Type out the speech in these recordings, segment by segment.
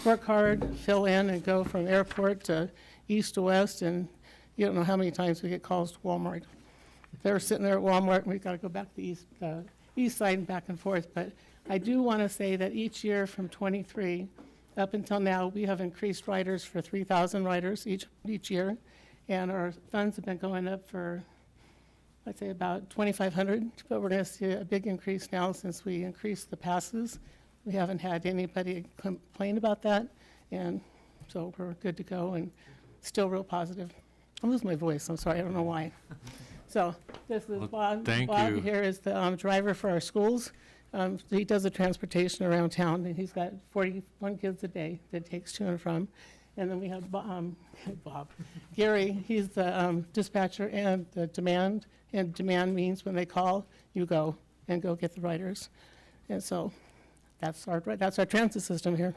work hard, fill in, and go from airport to east to west, and you don't know how many times we get calls to Walmart. They're sitting there at Walmart, and we've got to go back to the east side and back and forth. But I do want to say that each year from 23 up until now, we have increased riders for 3,000 riders each year, and our funds have been going up for, I'd say, about 2,500. But we're going to see a big increase now since we increased the passes. We haven't had anybody complain about that, and so we're good to go and still real positive. I lose my voice. I'm sorry. I don't know why. So this is Bob. Bob here is the driver for our schools. He does the transportation around town, and he's got 41 kids a day that takes to and from. And then we have Bob. Gary, he's the dispatcher and the demand. And demand means when they call, you go and go get the riders. And so that's our transit system here.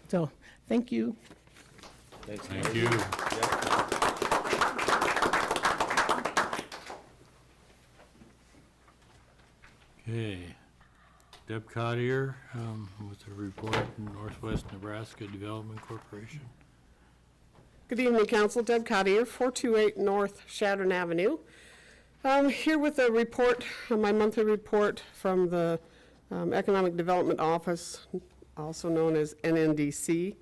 So thank you. Thank you. Okay, Deb Cottier with a report from Northwest Nebraska Development Corporation. Good evening, Council. Deb Cottier, 428 North Chadron Avenue. Here with a report, my monthly report from the Economic Development Office, also known as NNDC.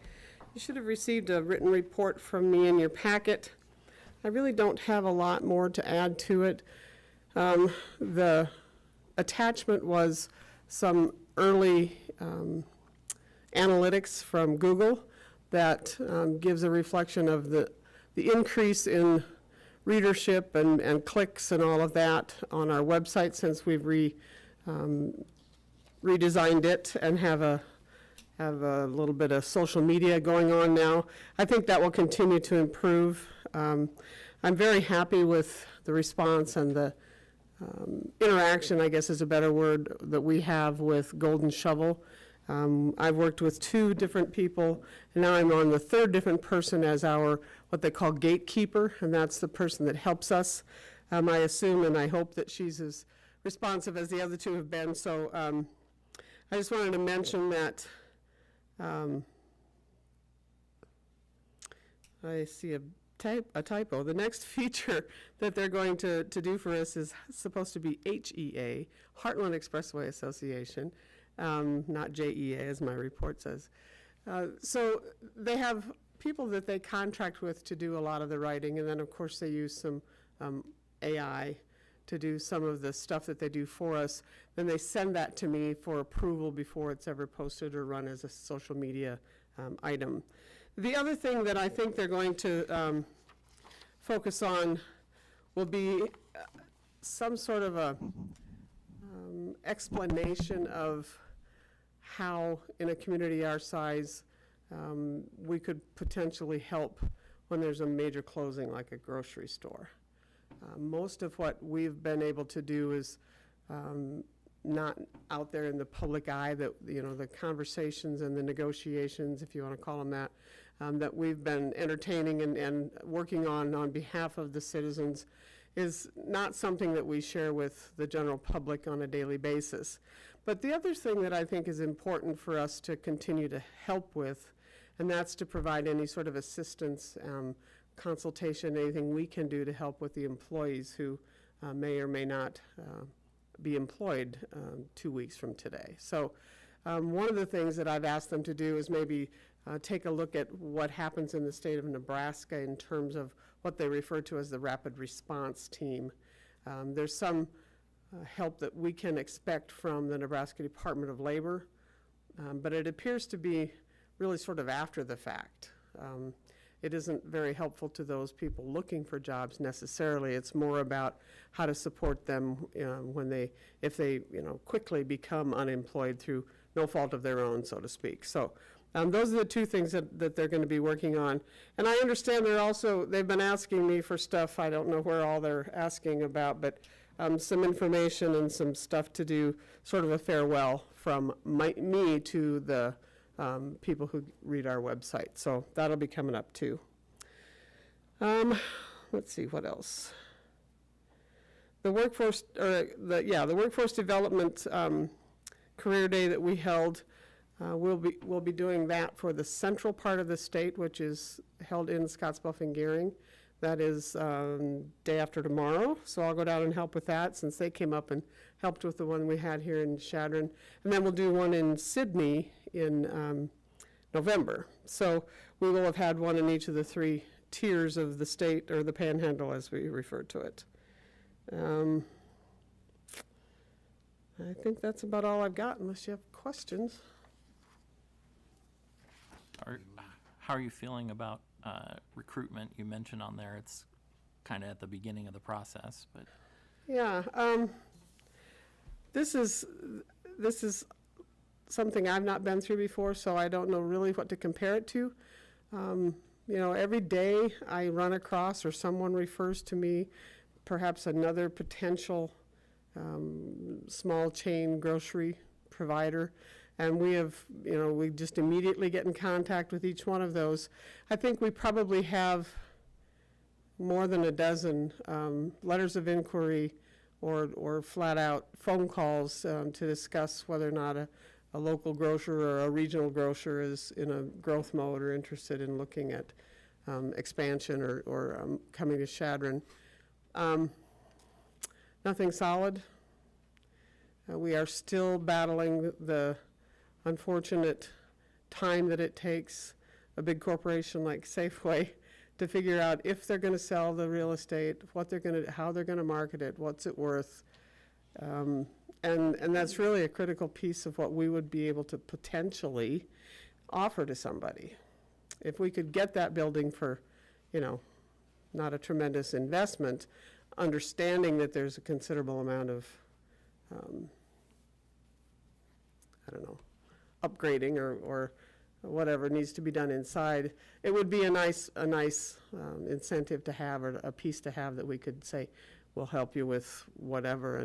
You should have received a written report from me in your packet. I really don't have a lot more to add to it. The attachment was some early analytics from Google that gives a reflection of the increase in readership and clicks and all of that on our website since we've redesigned it and have a little bit of social media going on now. I think that will continue to improve. I'm very happy with the response and the interaction, I guess is a better word, that we have with Golden Shovel. I've worked with 2 different people, and now I'm on the 3rd different person as our, what they call gatekeeper, and that's the person that helps us. I assume and I hope that she's as responsive as the other 2 have been. So I just wanted to mention that I see a typo. The next feature that they're going to do for us is supposed to be HEA, Heartland Expressway Association, not JEA as my report says. So they have people that they contract with to do a lot of the writing, and then of course they use some AI to do some of the stuff that they do for us. Then they send that to me for approval before it's ever posted or run as a social media item. The other thing that I think they're going to focus on will be some sort of a explanation of how, in a community our size, we could potentially help when there's a major closing like a grocery store. Most of what we've been able to do is not out there in the public eye, that, you know, the conversations and the negotiations, if you want to call them that, that we've been entertaining and working on behalf of the citizens is not something that we share with the general public on a daily basis. But the other thing that I think is important for us to continue to help with, and that's to provide any sort of assistance, consultation, anything we can do to help with the employees who may or may not be employed 2 weeks from today. So one of the things that I've asked them to do is maybe take a look at what happens in the state of Nebraska in terms of what they refer to as the rapid response team. There's some help that we can expect from the Nebraska Department of Labor, but it appears to be really sort of after the fact. It isn't very helpful to those people looking for jobs necessarily. It's more about how to support them if they quickly become unemployed through no fault of their own, so to speak. So those are the 2 things that they're going to be working on. And I understand they've been asking me for stuff. I don't know where all they're asking about, but some information and some stuff to do, sort of a farewell from me to the people who read our website. So that'll be coming up too. Let's see, what else? The workforce development career day that we held We'll be doing that for the central part of the state, which is held in Scottsbluff and Gearing. That is day after tomorrow, so I'll go down and help with that since they came up and helped with the one we had here in Chadron. And then we'll do one in Sydney in November. So we will have had one in each of the 3 tiers of the state, or the panhandle as we refer to it. I think that's about all I've got, unless you have questions. How are you feeling about recruitment? You mentioned on there it's kind of at the beginning of the process, but Yeah, this is something I've not been through before, so I don't know really what to compare it to. You know, every day I run across or someone refers to me, perhaps another potential small chain grocery provider. And we have, you know, we just immediately get in contact with each one of those. I think we probably have more than a dozen letters of inquiry or flat out phone calls to discuss whether or not a local grocer or a regional grocer is in a growth mode or interested in looking at expansion or coming to Chadron. Nothing solid. We are still battling the unfortunate time that it takes a big corporation like Safeway to figure out if they're going to sell the real estate, how they're going to market it, what's it worth. And that's really a critical piece of what we would be able to potentially offer to somebody. If we could get that building for, you know, not a tremendous investment, understanding that there's a considerable amount of, I don't know, upgrading or whatever needs to be done inside, it would be a nice incentive to have, or a piece to have that we could say, we'll help you with whatever,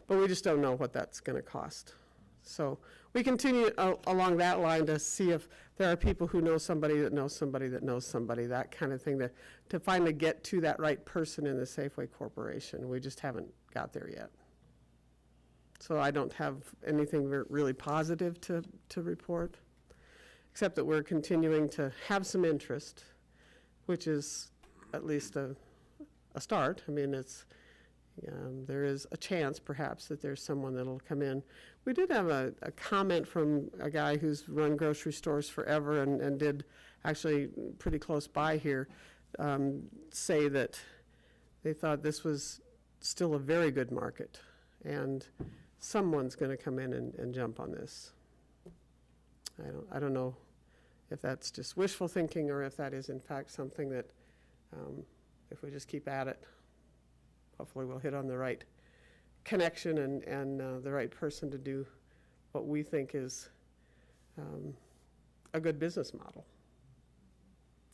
but we just don't know what that's going to cost. So we continue along that line to see if there are people who know somebody that knows somebody that knows somebody, that kind of thing, to finally get to that right person in the Safeway Corporation. We just haven't got there yet. So I don't have anything really positive to report, except that we're continuing to have some interest, which is at least a start. I mean, there is a chance perhaps that there's someone that'll come in. We did have a comment from a guy who's run grocery stores forever and did actually pretty close by here, say that they thought this was still a very good market and someone's going to come in and jump on this. I don't know if that's just wishful thinking or if that is in fact something that if we just keep at it, hopefully we'll hit on the right connection and the right person to do what we think is a good business model.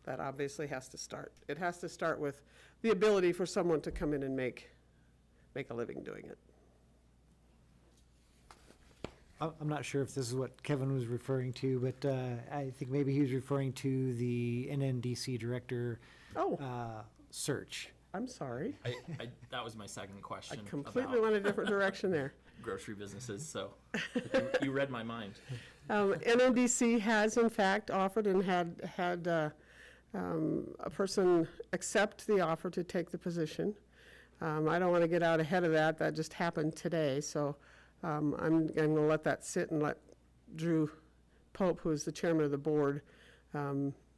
That obviously has to start. It has to start with the ability for someone to come in and make a living doing it. I'm not sure if this is what Kevin was referring to, but I think maybe he was referring to the NNDC director search. I'm sorry. that was my second question. I completely went a different direction there. Grocery businesses, so you read my mind. NNDC has in fact offered and had a person accept the offer to take the position. I don't want to get out ahead of that. That just happened today, so I'm going to let that sit and let Drew Pope, who is the chairman of the board,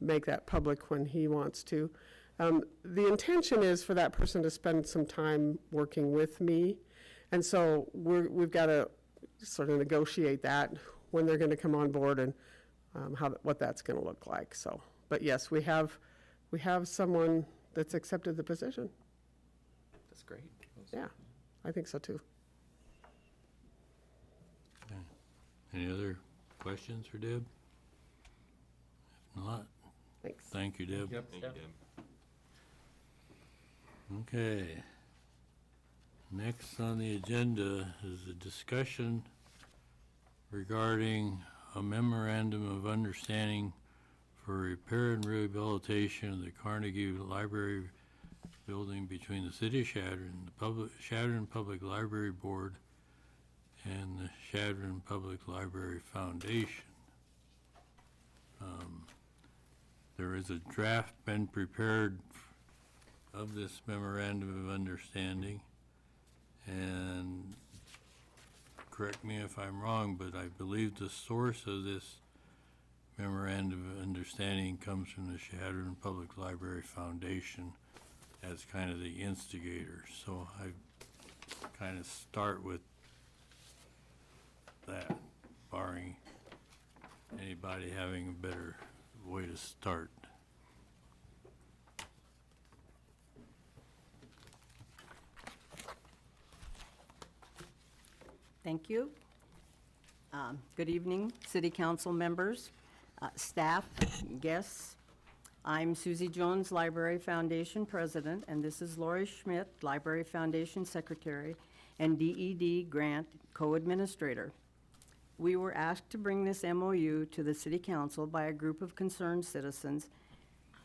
make that public when he wants to. The intention is for that person to spend some time working with me, and so we've got to sort of negotiate that when they're going to come on board and what that's going to look like. So, but yes, we have someone that's accepted the position. That's great. Yeah, I think so too. Any other questions for Deb? If not, Thanks. thank you, Deb. Yep. Okay. Next on the agenda is a discussion regarding a memorandum of understanding for repair and rehabilitation of the Carnegie Library building between the City of Chadron, the Chadron Public Library Board, and the Chadron Public Library Foundation. There is a draft been prepared of this memorandum of understanding, and correct me if I'm wrong, but I believe the source of this memorandum of understanding comes from the Chadron Public Library Foundation as kind of the instigator. So I kind of start with that, barring anybody having a better way to start. Thank you. Good evening, City Council members, staff, guests. I'm Susie Jones, Library Foundation President, and this is Lori Schmidt, Library Foundation Secretary, and DED Grant Co-Administrator. We were asked to bring this MOU to the City Council by a group of concerned citizens.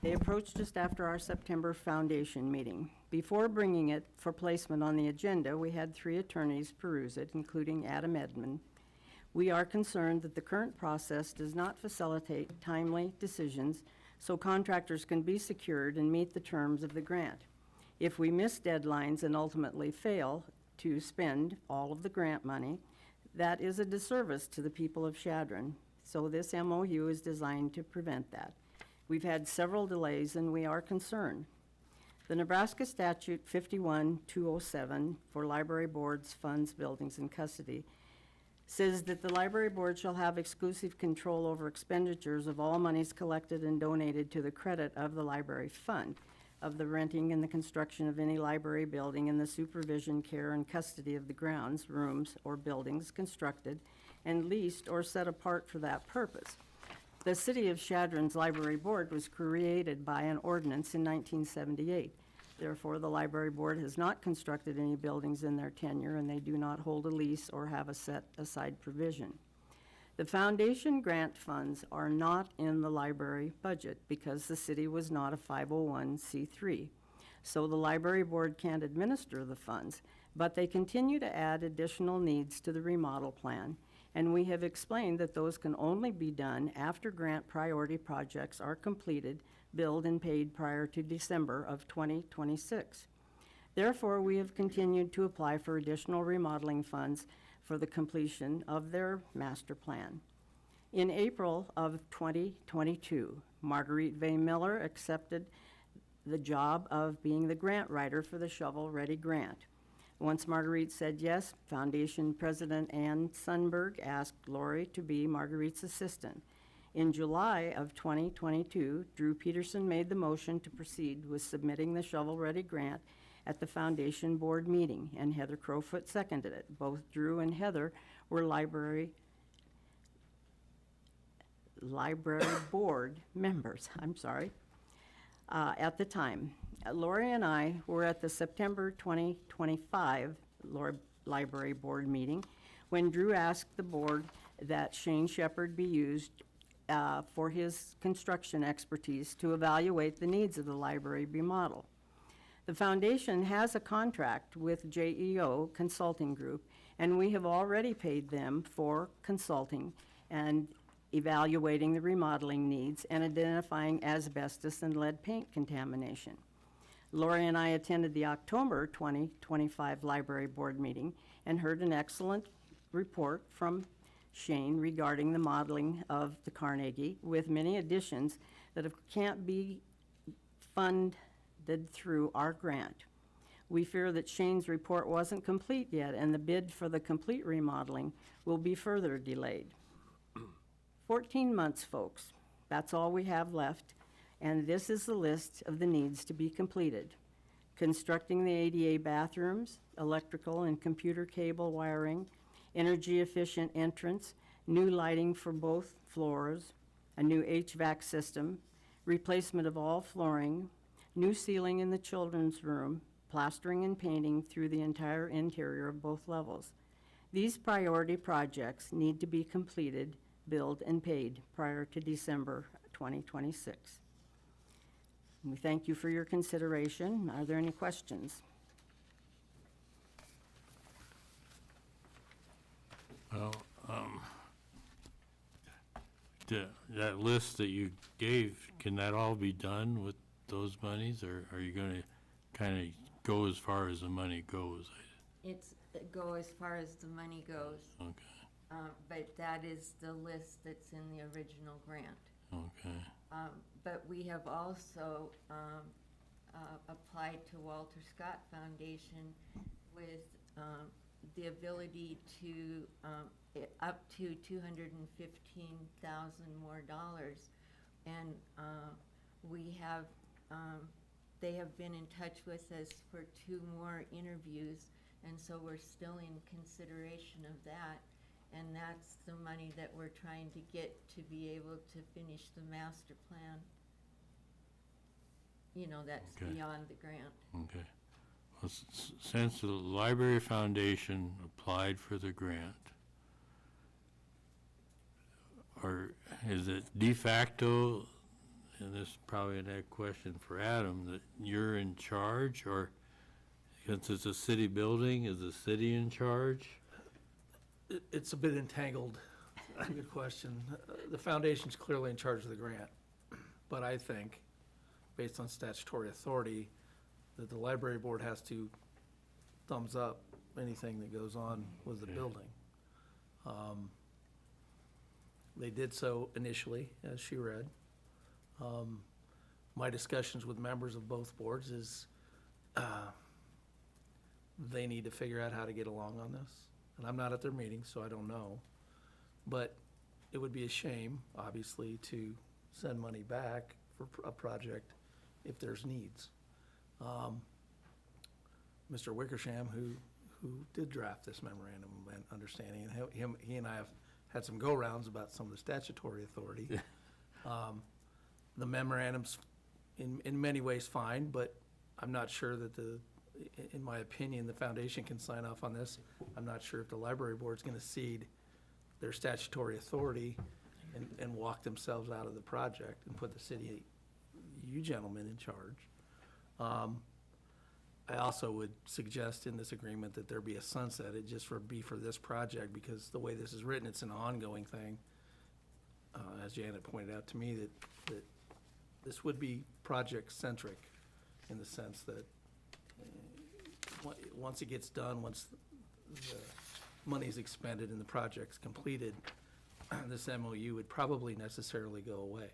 They approached just after our September Foundation meeting. Before bringing it for placement on the agenda, we had 3 attorneys peruse it, including Adam Edmond. We are concerned that the current process does not facilitate timely decisions so contractors can be secured and meet the terms of the grant. If we miss deadlines and ultimately fail to spend all of the grant money, that is a disservice to the people of Chadron. So this MOU is designed to prevent that. We've had several delays and we are concerned. The Nebraska Statute 51-207 for library boards, funds, buildings, and custody says that the library board shall have exclusive control over expenditures of all monies collected and donated to the credit of the library fund, of the renting and the construction of any library building, and the supervision, care, and custody of the grounds, rooms, or buildings constructed and leased or set apart for that purpose. The City of Chadron's Library Board was created by an ordinance in 1978. Therefore, the library board has not constructed any buildings in their tenure, and they do not hold a lease or have a set-aside provision. The foundation grant funds are not in the library budget because the city was not a 501c3. So the library board can't administer the funds, but they continue to add additional needs to the remodel plan, and we have explained that those can only be done after grant priority projects are completed, billed, and paid prior to December of 2026. Therefore, we have continued to apply for additional remodeling funds for the completion of their master plan. In April of 2022, Marguerite V. Miller accepted the job of being the grant writer for the Shovel Ready Grant. Once Marguerite said yes, Foundation President Ann Sundberg asked Lori to be Marguerite's assistant. In July of 2022, Drew Peterson made the motion to proceed with submitting the Shovel Ready Grant at the Foundation Board meeting, and Heather Crowfoot seconded it. Both Drew and Heather were library board members, at the time. Lori and I were at the September 2025 Library Board meeting when Drew asked the board that Shane Shepherd be used for his construction expertise to evaluate the needs of the library remodel. The foundation has a contract with JEO Consulting Group, and we have already paid them for consulting and evaluating the remodeling needs and identifying asbestos and lead paint contamination. Lori and I attended the October 2025 Library Board meeting and heard an excellent report from Shane regarding the modeling of the Carnegie, with many additions that can't be funded through our grant. We fear that Shane's report wasn't complete yet, and the bid for the complete remodeling will be further delayed. 14 months, folks. That's all we have left, and this is the list of the needs to be completed. Constructing the ADA bathrooms, electrical and computer cable wiring, energy-efficient entrance, new lighting for both floors, a new HVAC system, replacement of all flooring, new ceiling in the children's room, plastering and painting through the entire interior of both levels. These priority projects need to be completed, billed, and paid prior to December 2026. We thank you for your consideration. Are there any questions? Well, that list that you gave, can that all be done with those monies, or are you gonna kind of go as far as the money goes? It's go as far as the money goes, Okay, but that is the list that's in the original grant. okay, But we have also applied to Walter Scott Foundation with the ability to up to $215,000 more dollars, and we have they have been in touch with us for 2 more interviews, and so we're still in consideration of that, and that's the money that we're trying to get to be able to finish the master plan. You know, that's Okay. beyond the grant. okay. Well, since the Library Foundation applied for the grant, or is it de facto, and this is probably a question for Adam, that you're in charge, or since it's a city building, is the city in charge? It's a bit entangled. Good question. The foundation's clearly in charge of the grant, but I think, based on statutory authority, that the library board has to thumbs up anything that goes on with the Okay. building. They did so initially, as she read. My discussions with members of both boards is, they need to figure out how to get along on this. And I'm not at their meeting, so I don't know. But it would be a shame, obviously, to send money back for a project if there's needs. Mr. Wickersham, who did draft this memorandum of understanding, and he and I have had some go-rounds about some of the statutory authority. The memorandum's in many ways fine, but I'm not sure that in my opinion, the foundation can sign off on this. I'm not sure if the library board's gonna cede their statutory authority and walk themselves out of the project and put the city, you gentlemen, in charge. I also would suggest in this agreement that there be a sunset, it just be for this project, because the way this is written, it's an ongoing thing. As Janet pointed out to me, that this would be project-centric in the sense that once it gets done, once the money's expended and the project's completed, this MOU would probably necessarily go away.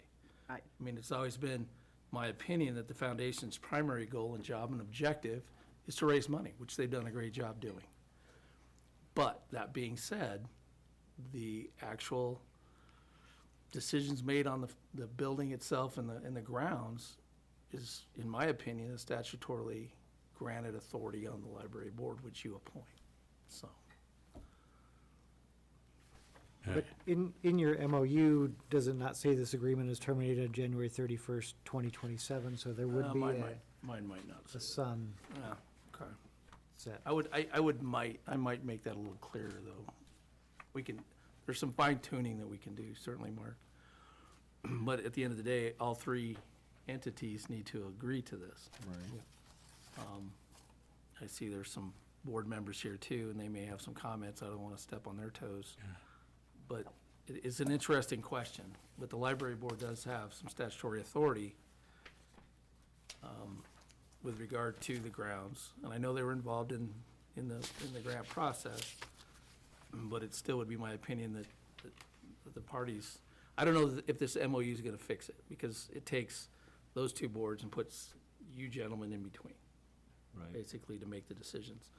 Right. I mean, it's always been my opinion that the foundation's primary goal and job and objective is to raise money, which they've done a great job doing. But that being said, the actual decisions made on the building itself and the grounds is, in my opinion, a statutorily granted authority on the library board, which you appoint, so. But in your MOU, does it not say this agreement is terminated on January 31st, 2027? So there would be Mine might not a say sun that. Yeah, okay. set. I might make that a little clearer, though. There's some fine tuning that we can do, certainly, Mark. But at the end of the day, all 3 entities need to agree to this. Right. I see there's some board members here too, and they may have some comments. I don't want to step on their toes. But it's an interesting question. But the library board does have some statutory authority with regard to the grounds. And I know they were involved in the grant process, but it still would be my opinion that the parties, I don't know if this MOU is going to fix it, because it takes those 2 boards and puts you gentlemen in between, Right. basically, to make the decisions.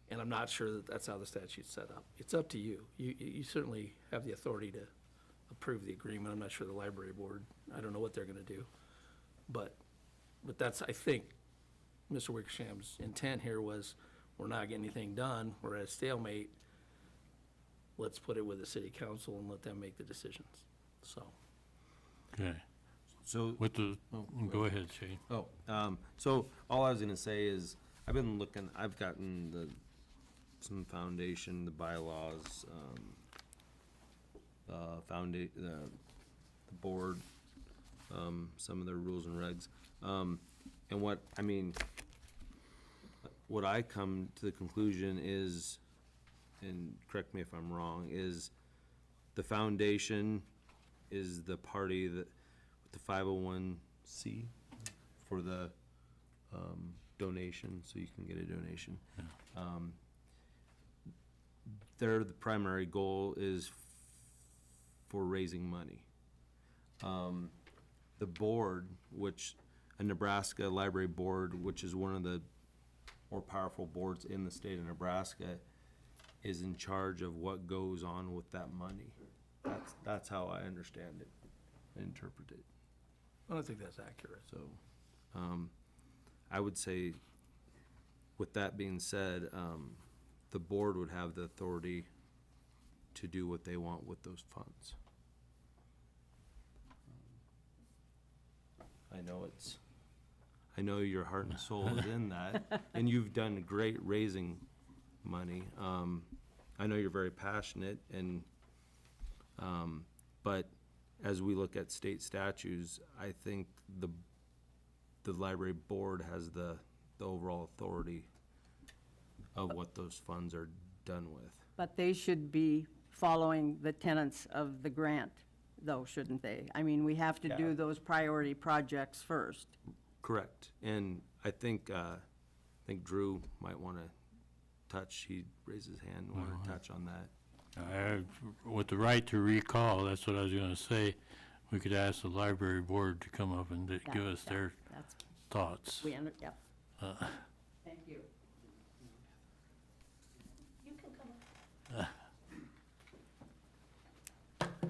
And I'm not sure that that's how the statute's set up. It's up to you. You certainly have the authority to approve the agreement. I'm not sure the library board, I don't know what they're gonna do. But that's, I think, Mr. Wickersham's intent here was, we're not getting anything done, we're at a stalemate. Let's put it with the city council and let them make the decisions, so. Okay, So, with the, go ahead, Shane. so all I was gonna say is, I've gotten some foundation, the bylaws, the board, some of their rules and regs. And what I come to the conclusion is, and correct me if I'm wrong, is the foundation is the party that, with the 501c for the, donation, so you can get a donation. The primary goal is for raising money. The board, which, a Nebraska Library Board, which is one of the more powerful boards in the state of Nebraska, is in charge of what goes on with that money. That's how I understand it, interpret it. I don't think that's accurate. So, I would say, with that being said, the board would have the authority to do what they want with those funds. I know your heart and soul is in that, and you've done great raising money. I know you're very passionate, and, but as we look at state statutes, I think the library board has the overall authority of what those funds are done with. But they should be following the tenets of the grant, though, shouldn't they? I mean, we have to do Yeah. those priority projects first. Correct, and I think Drew might want to touch, he raised his hand, want to touch on that. With the right to recall, that's what I was gonna say, we could ask the library board to come up and give us their That's, thoughts. yep. Thank you. You can come up.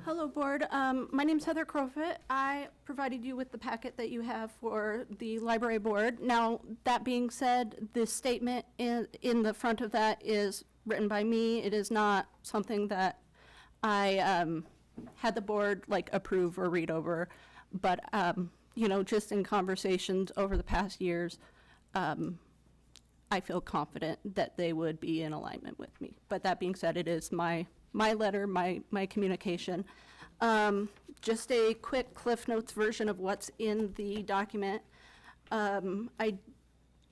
Hello, Board. My name's Heather Crowfoot. I provided you with the packet that you have for the Library Board. Now, that being said, the statement in the front of that is written by me. It is not something that I had the board like approve or read over. But, you know, just in conversations over the past years, I feel confident that they would be in alignment with me. But that being said, it is my letter, my communication. Just a quick Cliff Notes version of what's in the document. I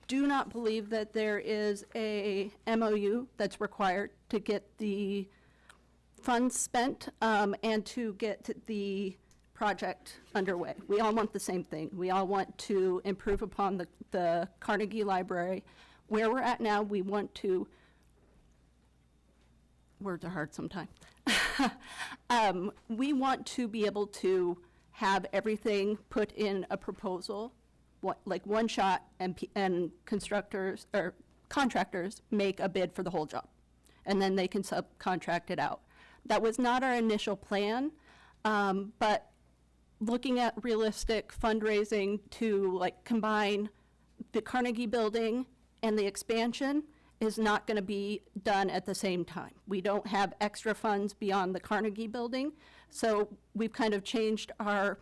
do not believe that there is a MOU that's required to get the funds spent and to get the project underway. We all want the same thing. We all want to improve upon the Carnegie Library. Where we're at now, we want to, words are hard sometimes. We want to be able to have everything put in a proposal, like one shot, and constructors or contractors make a bid for the whole job, and then they can subcontract it out. That was not our initial plan, but looking at realistic fundraising to like combine the Carnegie building and the expansion is not going to be done at the same time. We don't have extra funds beyond the Carnegie building, so we've kind of changed our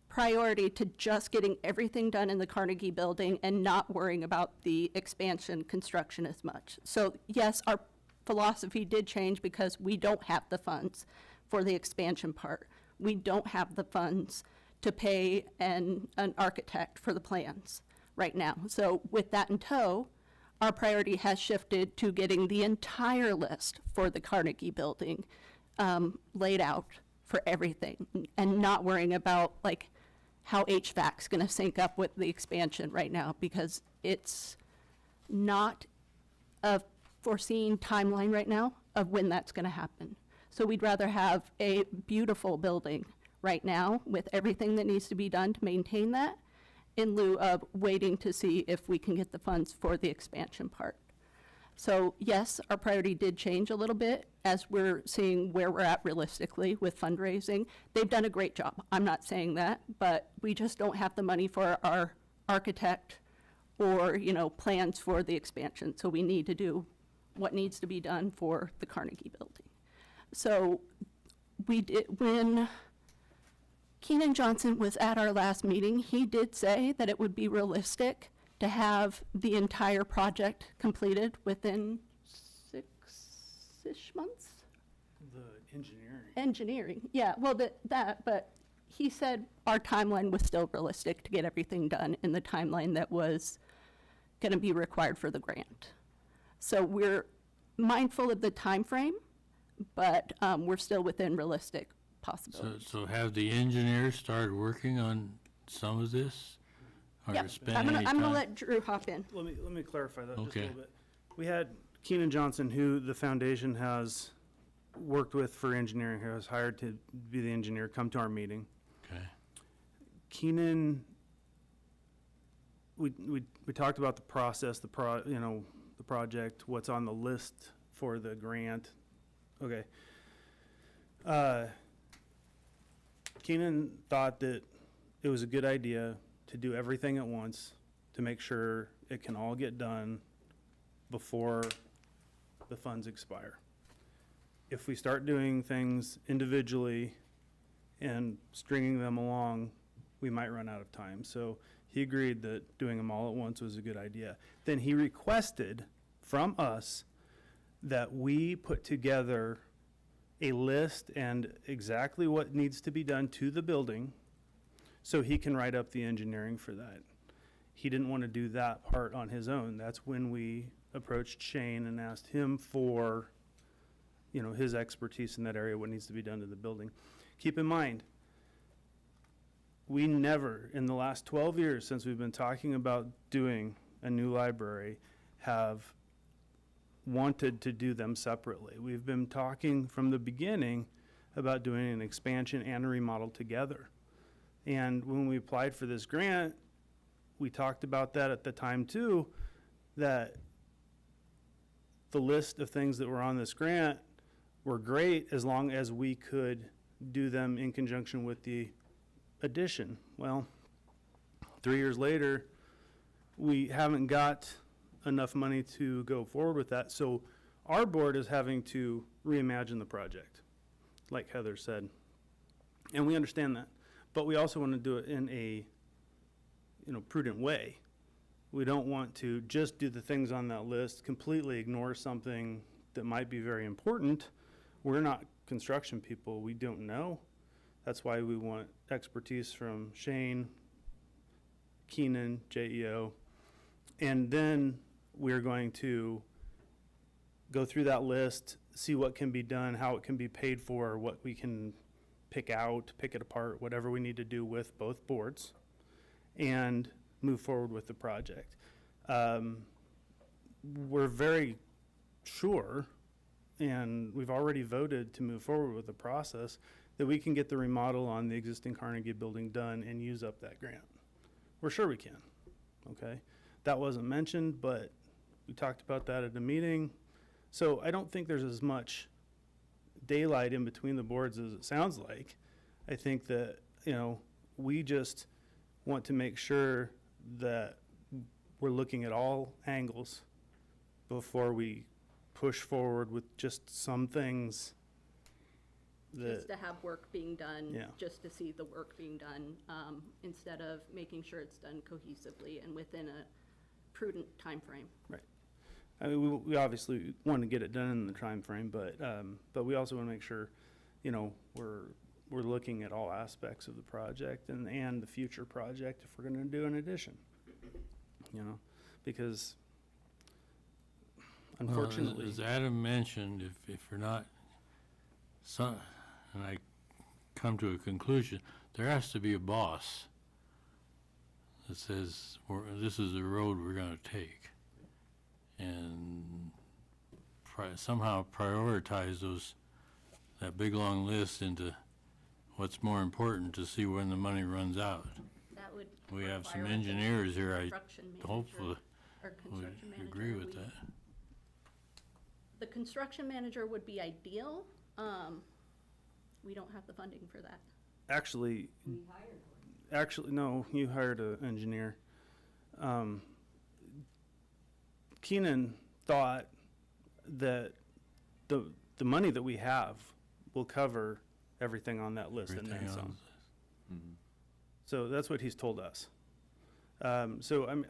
priority to just getting everything done in the Carnegie building and not worrying about the expansion construction as much. So yes, our philosophy did change because we don't have the funds for the expansion part. We don't have the funds to pay an architect for the plans right now. So with that in tow, our priority has shifted to getting the entire list for the Carnegie building laid out for everything and not worrying about like how HVAC's gonna sync up with the expansion right now because it's not a foreseen timeline right now of when that's gonna happen. So we'd rather have a beautiful building right now with everything that needs to be done to maintain that in lieu of waiting to see if we can get the funds for the expansion part. So yes, our priority did change a little bit as we're seeing where we're at realistically with fundraising. They've done a great job. I'm not saying that, but we just don't have the money for our architect or, you know, plans for the expansion. So we need to do what needs to be done for the Carnegie building. So we did, when Keenan Johnson was at our last meeting, he did say that it would be realistic to have the entire project completed within 6-ish months? The engineering. Engineering, yeah, well, but he said our timeline was still realistic to get everything done in the timeline that was gonna be required for the grant. So we're mindful of the time frame, but we're still within realistic possibilities. So have the engineers started working on some of this? Or Yep. spent I'm gonna, any I'm gonna time? let Drew hop in. Let me clarify that just a Okay. little bit. We had Keenan Johnson, who the foundation has worked with for engineering, who was hired to be the engineer, come to our meeting. Okay. Keenan, we talked about the process, the project, what's on the list for the grant. Okay. Keenan thought that it was a good idea to do everything at once to make sure it can all get done before the funds expire. If we start doing things individually and stringing them along, we might run out of time. So he agreed that doing them all at once was a good idea. Then he requested from us that we put together a list and exactly what needs to be done to the building so he can write up the engineering for that. He didn't want to do that part on his own. That's when we approached Shane and asked him for, his expertise in that area, what needs to be done to the building. Keep in mind, we never, in the last 12 years since we've been talking about doing a new library, have wanted to do them separately. We've been talking from the beginning about doing an expansion and a remodel together. And when we applied for this grant, we talked about that at the time too, that the list of things that were on this grant were great as long as we could do them in conjunction with the addition. Well, 3 years later, we haven't got enough money to go forward with that. So our board is having to reimagine the project, like Heather said. And we understand that. But we also want to do it in a prudent way. We don't want to just do the things on that list, completely ignore something that might be very important. We're not construction people. We don't know. That's why we want expertise from Shane, Keenan, JEO. And then we're going to go through that list, see what can be done, how it can be paid for, what we can pick out, pick it apart, whatever we need to do with both boards, and move forward with the project. We're very sure, and we've already voted to move forward with the process, that we can get the remodel on the existing Carnegie building done and use up that grant. We're sure we can, okay? That wasn't mentioned, but we talked about that at a meeting. So I don't think there's as much daylight in between the boards as it sounds like. I think that, we just want to make sure that we're looking at all angles before we push forward with just some things that, Just to have work being done, Yeah. just to see the work being done, instead of making sure it's done cohesively and within a prudent timeframe. right. I mean, we obviously want to get it done in the time frame, but we also want to make sure, we're looking at all aspects of the project and the future project if we're going to do an addition. Because unfortunately. As Adam mentioned, if you're not, and I come to a conclusion, there has to be a boss that says, this is the road we're gonna take. And somehow prioritize that big long list into what's more important to see when the money runs out. That would We have some require the engineers here, construction manager hopefully or would construction manager. agree with that. The construction manager would be ideal. We don't have the funding for that. Actually, no, you hired an engineer. Keenan thought that the money that we have will cover everything on that list and then Everything some. else. So that's what he's told us. So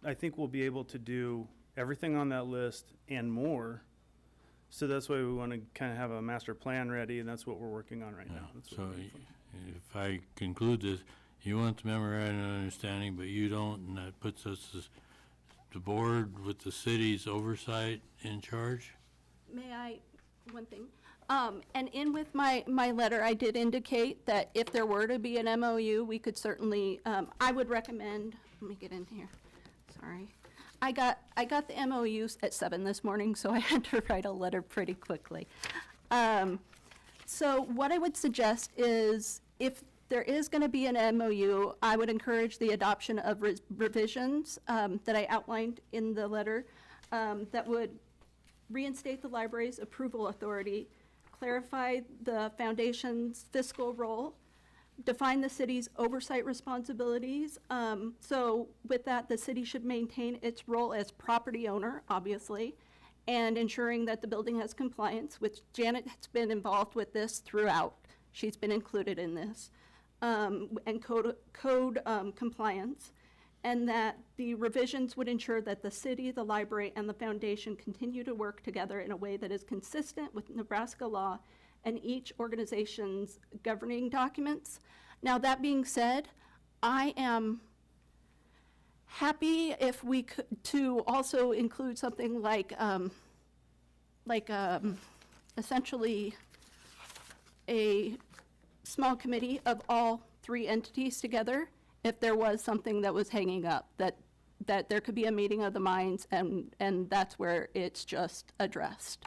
I think we'll be able to do everything on that list and more. So that's why we want to kind of have a master plan ready, and that's what we're working on right Yeah, now. That's what so we're looking for. if I conclude this, you want the memorandum of understanding, but you don't, and that puts us as the board with the city's oversight in charge? May I, one thing, And in with my letter, I did indicate that if there were to be an MOU, we could certainly, I would recommend, let me get in here, sorry. I got the MOUs at 7 this morning, so I had to write a letter pretty quickly. So what I would suggest is, if there is going to be an MOU, I would encourage the adoption of revisions that I outlined in the letter that would reinstate the library's approval authority, clarify the foundation's fiscal role, define the city's oversight responsibilities. So with that, the city should maintain its role as property owner, obviously, and ensuring that the building has compliance, which Janet has been involved with this throughout. She's been included in this, and code compliance. And that the revisions would ensure that the city, the library, and the foundation continue to work together in a way that is consistent with Nebraska law and each organization's governing documents. Now, that being said, I am happy if we could to also include something like essentially a small committee of all 3 entities together, if there was something that was hanging up, that there could be a meeting of the minds, and that's where it's just addressed.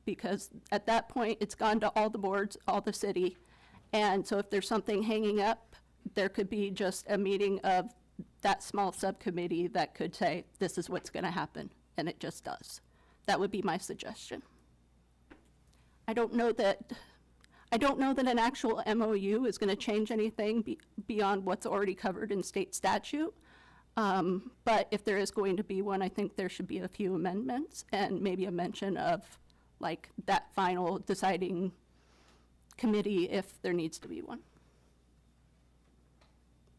Because at that point, it's gone to all the boards, all the city, and so if there's something hanging up, there could be just a meeting of that small subcommittee that could say, this is what's gonna happen, and it just does. That would be my suggestion. I don't know that an actual MOU is going to change anything beyond what's already covered in state statute. But if there is going to be one, I think there should be a few amendments and maybe a mention of like that final deciding committee if there needs to be one.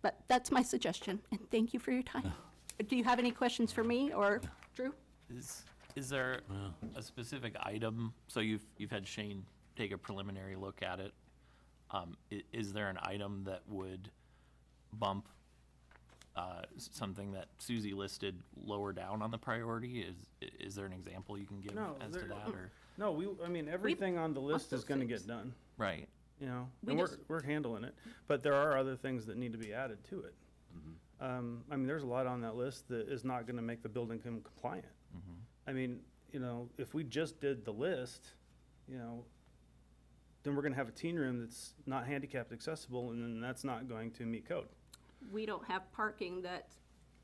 But that's my suggestion, and thank you for your time. Do you have any questions for me or Drew? Is there a specific item, so you've had Shane take a preliminary look at it. Is there an item that would bump something that Susie listed lower down on the priority? Is there an example you can give as to that? Or? No, I mean, everything on the list is gonna get done, Right. you know, and we're handling it. But there are other things that need to be added to it. I mean, there's a lot on that list that is not gonna make the building compliant. I mean, you know, if we just did the list, you know, then we're gonna have a teen room that's not handicapped accessible, and then that's not going to meet code. We don't have parking that's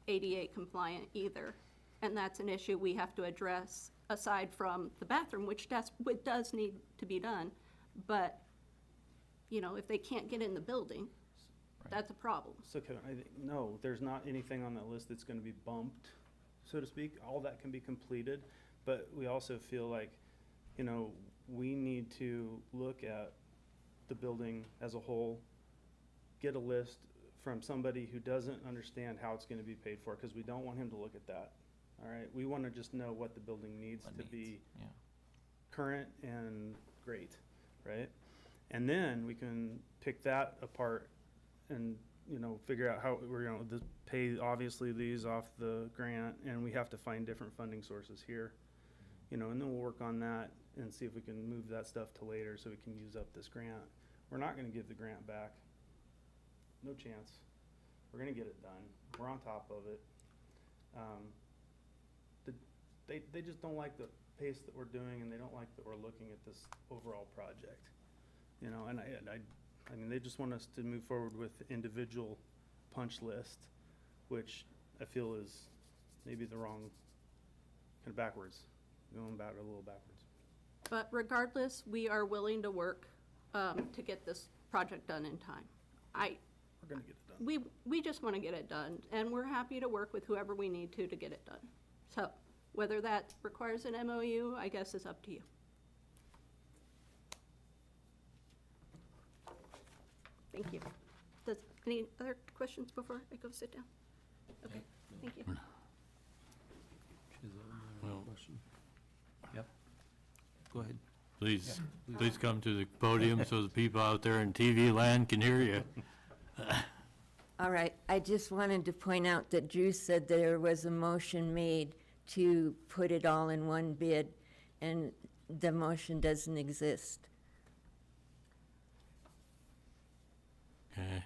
ADA compliant either, and that's an issue we have to address aside from the bathroom, which does need to be done. But, you know, if they can't get in the building, that's a problem. So Kevin, no, there's not anything on that list that's gonna be bumped, so to speak. All that can be completed, but we also feel like, you know, we need to look at the building as a whole, get a list from somebody who doesn't understand how it's gonna be paid for, because we don't want him to look at that. All right, we wanna just know what the building needs to be current and great, right? And then we can pick that apart and, you know, figure out how we're gonna pay, obviously, these off the grant, and we have to find different funding sources here. You know, and then we'll work on that and see if we can move that stuff to later so we can use up this grant. We're not gonna give the grant back. No chance. We're gonna get it done. We're on top of it. They just don't like the pace that we're doing, and they don't like that we're looking at this overall project. You know, and I mean, they just want us to move forward with the individual punch list, which I feel is maybe the wrong, kind of backwards, going back a little backwards. But regardless, we are willing to work to get this project done in time. We're gonna get it done. We just want to get it done, and we're happy to work with whoever we need to get it done. So whether that requires an MOU, I guess is up to you. Thank you. Any other questions before I go sit down? Okay, thank you. Well, Yep. Go ahead. please come to the podium so the people out there in TV land can hear you. All right, I just wanted to point out that Drew said there was a motion made to put it all in one bid, and the motion doesn't exist. Okay.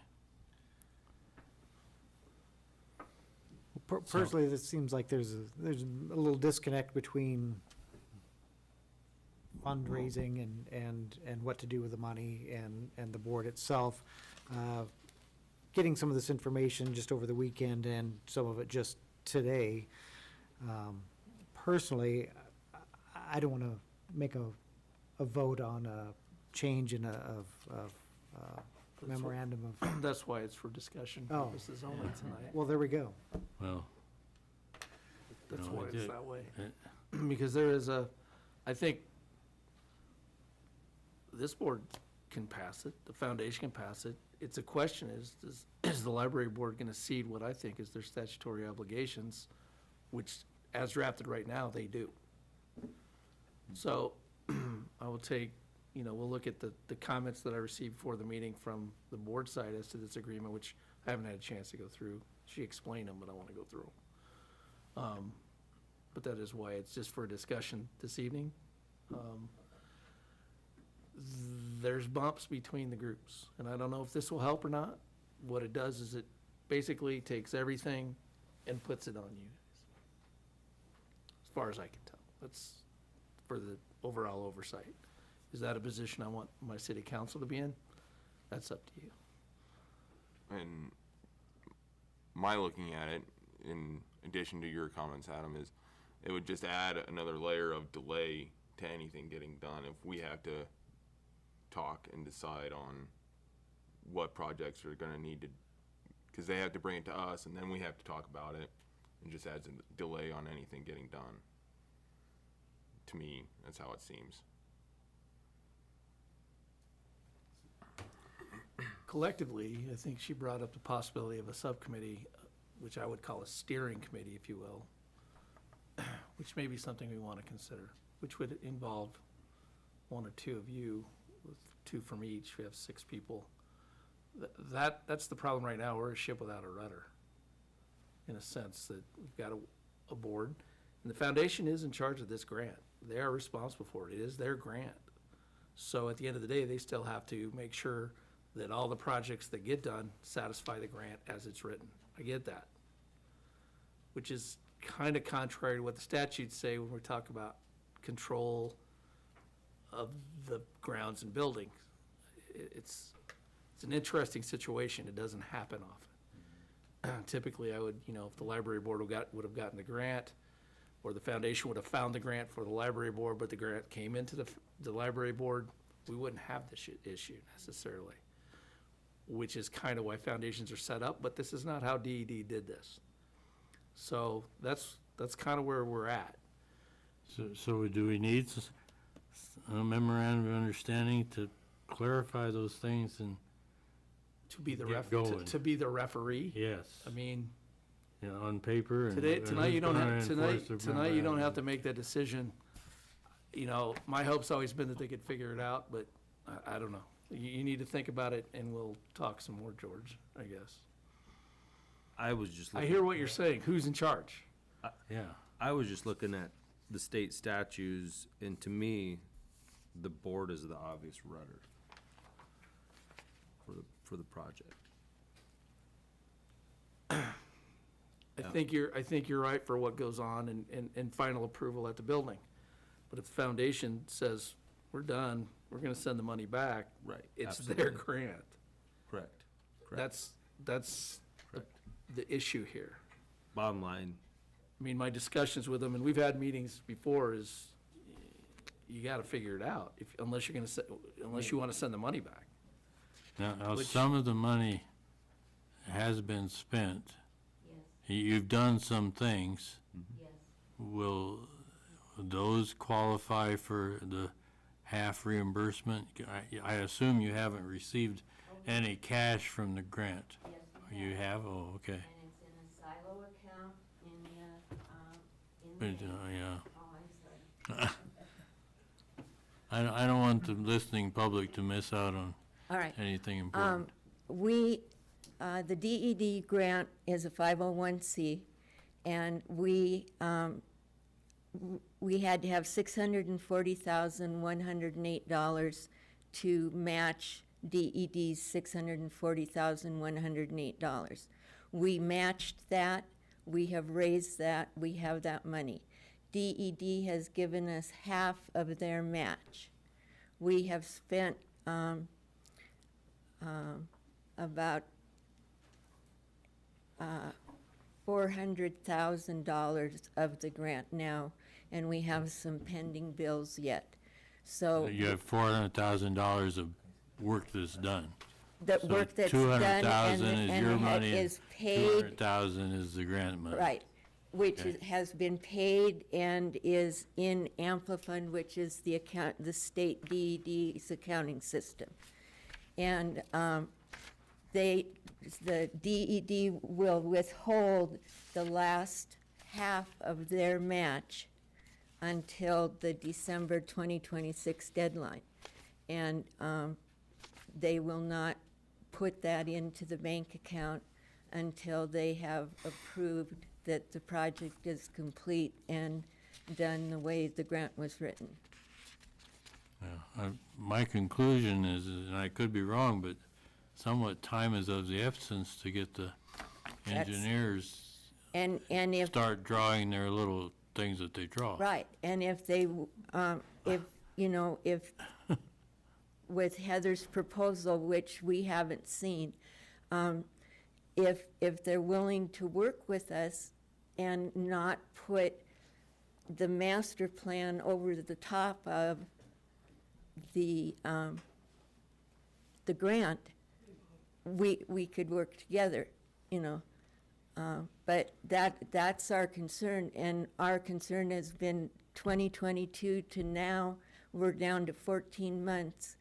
Personally, this seems like there's a little disconnect between fundraising and what to do with the money and the board itself. Getting some of this information just over the weekend and some of it just today. Personally, I don't want to make a vote on a change in memorandum of, That's why it's for discussion Oh. purposes only tonight. well, there we go. Well, That's No, why I it's did- that way. it- Because there is I think this board can pass it, the foundation can pass it. It's a question is the library board gonna cede what I think is their statutory obligations, which as drafted right now, they do. So I will take, we'll look at the comments that I received before the meeting from the board side as to this agreement, which I haven't had a chance to go through. She explained them, but I want to go through them. But that is why it's just for a discussion this evening. There's bumps between the groups, and I don't know if this will help or not. What it does is it basically takes everything and puts it on you guys. As far as I can tell. That's for the overall oversight. Is that a position I want my city council to be in? That's up to you. And my looking at it, in addition to your comments, Adam, is it would just add another layer of delay to anything getting done if we have to talk and decide on what projects are gonna need to, because they have to bring it to us and then we have to talk about it, and just adds a delay on anything getting done. To me, that's how it seems. Collectively, I think she brought up the possibility of a subcommittee, which I would call a steering committee, if you will, which may be something we want to consider, which would involve one or two of you, with two from each. We have 6 people. That's the problem right now. We're a ship without a rudder, in a sense that we've got a board, and the foundation is in charge of this grant. They are responsible for it. It is their grant. So at the end of the day, they still have to make sure that all the projects that get done satisfy the grant as it's written. I get that. Which is kind of contrary to what the statutes say when we talk about control of the grounds and buildings. It's an interesting situation. It doesn't happen often. Typically, I would, if the library board would have gotten the grant, or the foundation would have found the grant for the library board, but the grant came into the library board, we wouldn't have this issue necessarily, which is kind of why foundations are set up, but this is not how DED did this. So that's kind of where we're at. So do we need a memorandum of understanding to clarify those things and, To be the Get going. to be the referee. yes, I mean, on paper? and tonight you don't who's have, gonna enforce the tonight you don't have to memorandum? make that decision. My hope's always been that they could figure it out, but I don't know. You need to think about it and we'll talk some more, George, I guess. I was just I looking, hear what you're saying. Who's in charge? Yeah, I was just looking at the state statutes, and to me, the board is the obvious rudder for the project. I think you're right for what goes on and final approval at the building. But if the foundation says, we're done, we're gonna send the money back. Right, It's their absolutely. grant. Correct. That's the issue here. Bottom line, I mean, my discussions with them, and we've had meetings before, is you gotta figure it out, unless you wanna send the money back. now Which- some of the money has been spent. Yes, You've done some things. yes. Will those qualify for the half reimbursement? I assume you haven't received any cash from the grant. Yes, we You have? Oh, okay. And it's in a silo account in But, the, yeah. oh, I'm sorry. I don't want the listening public to miss out on All right. anything important. The DED grant is a 501c, and we we had to have $640,108 to match DED's $640,108. We matched that, we have raised that, we have that money. DED has given us half of their match. We have spent about $400,000 of the grant now, and we have some pending bills yet. So You have $400,000 of work that's done. the So work that's done and 200,000 is your and money, is and paid, 200,000 is the grant money. right, which Okay. has been paid and is in Amplifund, which is the state DED's accounting system. And the DED will withhold the last half of their match until the December 2026 deadline. And they will not put that into the bank account until they have approved that the project is complete and done the way the grant was written. Yeah, my conclusion is, and I could be wrong, but somewhat time is of the essence to get the That's- engineers And if start drawing their little things that they draw. right, and if they, if, you know, if, with Heather's proposal, which we haven't seen, if they're willing to work with us and not put the master plan over the top of the grant, we could work together, you know. But that's our concern, and our concern has been 2022 to now, we're down to 14 months.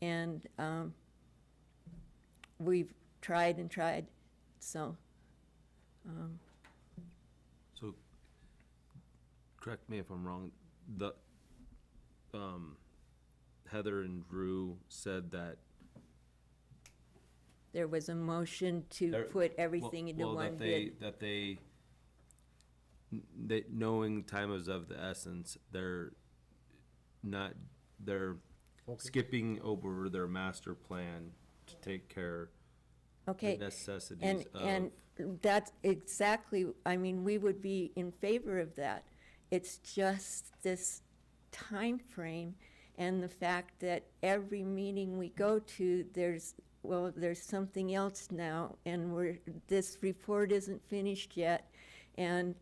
And we've tried and tried, so. So, correct me if I'm wrong, the, Heather and Drew said that. There was a motion to they're- put everything into well, one that they- bid. That they, knowing time is of the essence, they're skipping over their master plan to take care of the Okay, necessities and of. that's exactly, I mean, we would be in favor of that. It's just this time frame and the fact that every meeting we go to, there's something else now, and this report isn't finished yet. And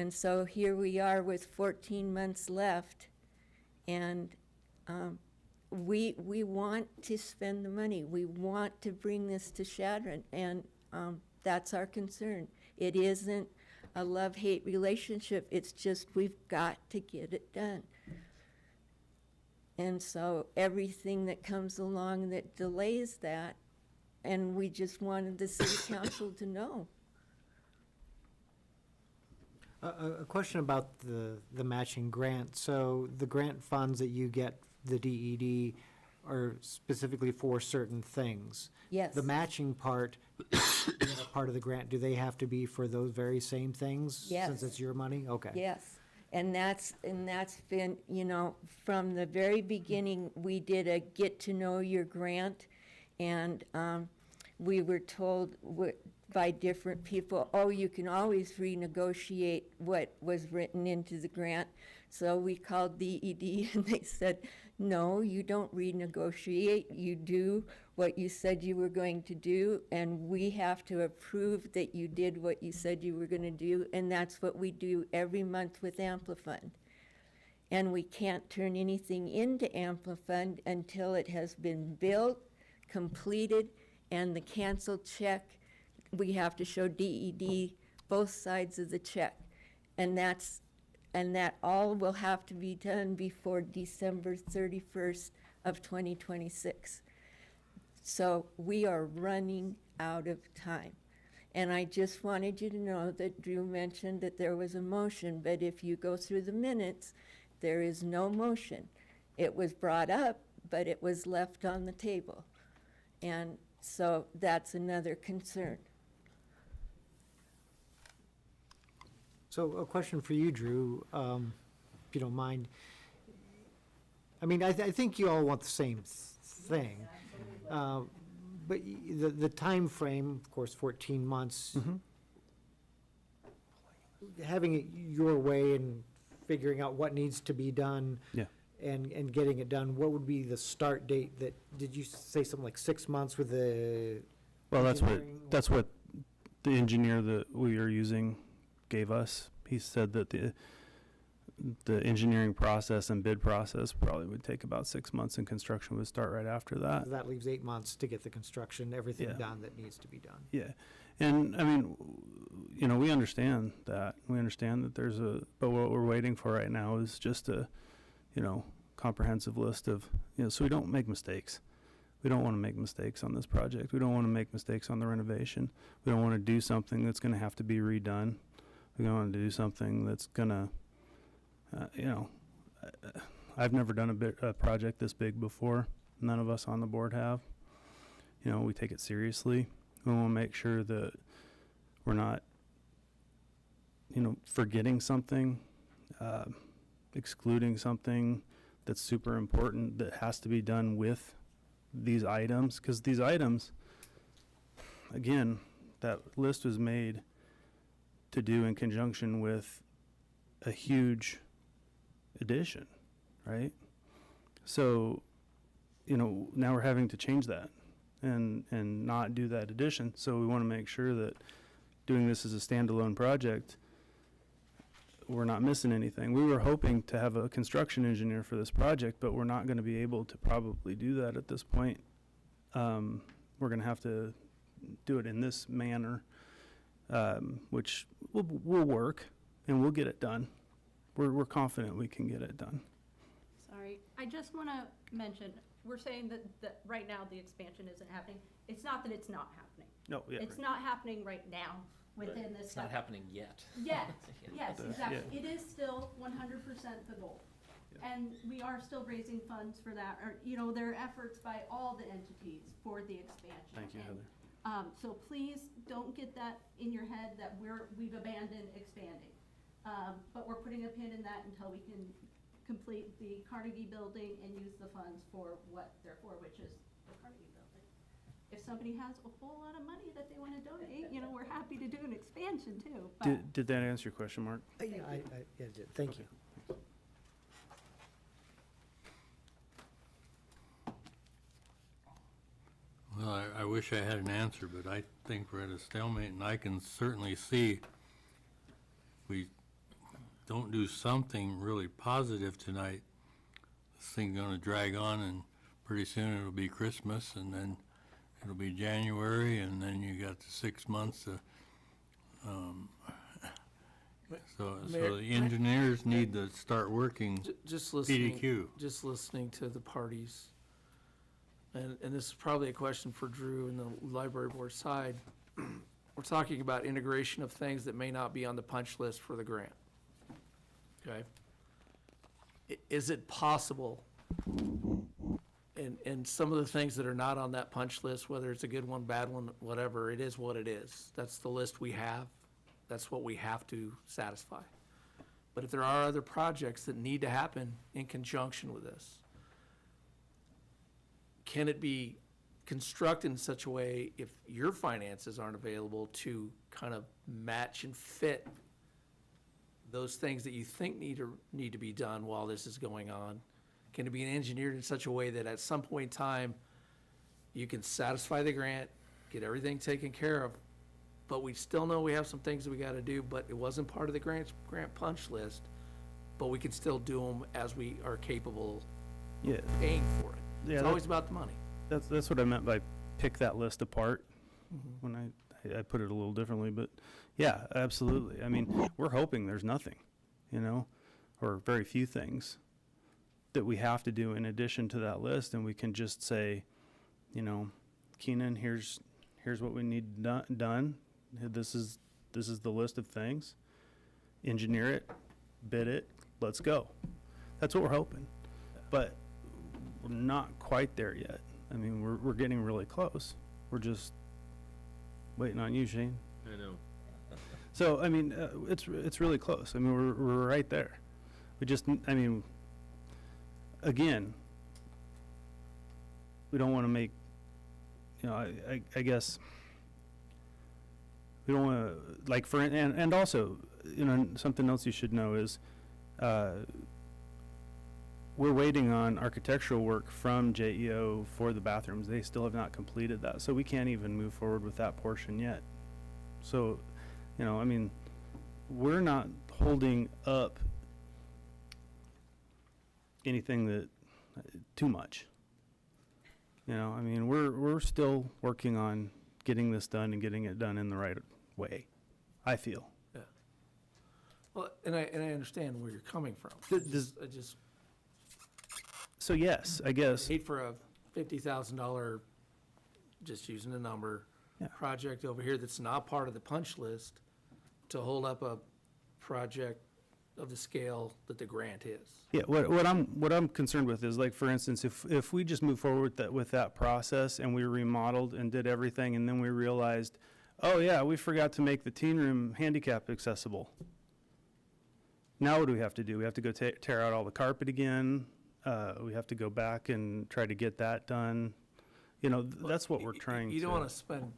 so here we are with 14 months left, and we want to spend the money. We want to bring this to Chadron, and that's our concern. It isn't a love-hate relationship. It's just we've got to get it done. And so everything that comes along that delays that, and we just wanted the city council to know. A question about the matching grant. So the grant funds that you get, the DED, are specifically for certain things. Yes. The matching part, part of the grant, do they have to be for those very same things? Yes. Since it's your money? Okay. Yes, and that's been, you know, from the very beginning, we did a get to know your grant, and we were told by different people, oh, you can always renegotiate what was written into the grant. So we called DED and they said, no, you don't renegotiate, you do what you said you were going to do, and we have to approve that you did what you said you were gonna do, and that's what we do every month with Amplifund. And we can't turn anything into Amplifund until it has been built, completed, and the canceled check, we have to show DED both sides of the check. And that all will have to be done before December 31st of 2026. So we are running out of time. And I just wanted you to know that Drew mentioned that there was a motion, but if you go through the minutes, there is no motion. It was brought up, but it was left on the table. And so that's another concern. So a question for you, Drew. you don't mind. I mean, I think you all want the same thing. But the time frame, of course, 14 months. Having it your way and figuring out what needs to be done. Yeah. And getting it done, what would be the start date that, did you say something like 6 months with the? Well, engineering? that's what the engineer that we are using gave us. He said that the engineering process and bid process probably would take about 6 months, and construction would start right after that. That leaves 8 months to get the construction, everything Yeah. done that needs to be done. Yeah, and I mean, you know, we understand that. We understand that but what we're waiting for right now is just a, you know, comprehensive list of, you know, so we don't make mistakes. We don't want to make mistakes on this project. We don't want to make mistakes on the renovation. We don't want to do something that's going to have to be redone. We don't want to do something that's going to, you know, I've never done a project this big before. None of us on the board have. You know, we take it seriously. We want to make sure that we're not, you know, forgetting something, excluding something that's super important that has to be done with these items. Because these items, again, that list was made to do in conjunction with a huge addition, right? So, you know, now we're having to change that and not do that addition. So we want to make sure that doing this as a standalone project, we're not missing anything. We were hoping to have a construction engineer for this project, but we're not going to be able to probably do that at this point. We're going to have to do it in this manner, which will work, and we'll get it done. We're confident we can get it done. Sorry, I just want to mention, we're saying that right now the expansion isn't happening. It's not that it's not happening. No, yeah. It's not happening right now within this. It's not happening yet. Yet, yes, exactly. Yeah. It is still 100% the goal. And we are still raising funds for that, or, you know, there are efforts by all the entities for the expansion. Thank you, And, Heather. so please don't get that in your head that we've abandoned expanding. But we're putting a pin in that until we can complete the Carnegie building and use the funds for what they're for, which is the Carnegie building. If somebody has a whole lot of money that they want to donate, you know, we're happy to do an expansion too. But Did that answer your question, Mark? Yeah, yeah, it did. Thank you. Well, I wish I had an answer, but I think we're at a stalemate, and I can certainly see if we don't do something really positive tonight, this thing's gonna drag on, and pretty soon it'll be Christmas, and then it'll be January, and then you got the 6 months to, so Mayor- the engineers need to start working Just listening, PDQ. just listening to the parties, and this is probably a question for Drew and the library board side. We're talking about integration of things that may not be on the punch list for the grant. Okay? Is it possible, and some of the things that are not on that punch list, whether it's a good one, bad one, whatever, it is what it is. That's the list we have. That's what we have to satisfy. But if there are other projects that need to happen in conjunction with this, can it be constructed in such a way, if your finances aren't available, to kind of match and fit those things that you think need to be done while this is going on? Can it be engineered in such a way that at some point in time, you can satisfy the grant, get everything taken care of, but we still know we have some things that we gotta do, but it wasn't part of the grant punch list, but we can still do them as we are capable Yeah, of paying for it. Yeah, It's that- always about the money. that's what I meant by pick that list apart. When I put it a little differently, but yeah, absolutely. I mean, we're hoping there's nothing, you know, or very few things that we have to do in addition to that list, and we can just say, you know, Keenan, here's what we need done. This is the list of things. Engineer it, bid it, let's go. That's what we're hoping, but we're not quite there yet. I mean, we're getting really close. We're just waiting on you, Shane. I know. So, I mean, it's really close. I mean, we're right there. We just, I mean, again, we don't want to make, you know, I guess, we don't want to, like, and also, you know, something else you should know is, we're waiting on architectural work from JEO for the bathrooms. They still have not completed that, so we can't even move forward with that portion yet. So, you know, I mean, we're not holding up anything that, too much. You know, I mean, we're still working on getting this done and getting it done in the right way, I feel. Yeah. Well, and I understand where you're coming from. I just So yes, I guess, hate for a $50,000, just using a number, Yeah. project over here that's not part of the punch list to hold up a project of the scale that the grant is. yeah, what I'm concerned with is, like, for instance, if we just move forward with that process and we remodeled and did everything and then we realized, oh yeah, we forgot to make the teen room handicap accessible. Now what do we have to do? We have to go tear out all the carpet again. We have to go back and try to get that done. You know, that's what we're trying to. You don't want to spend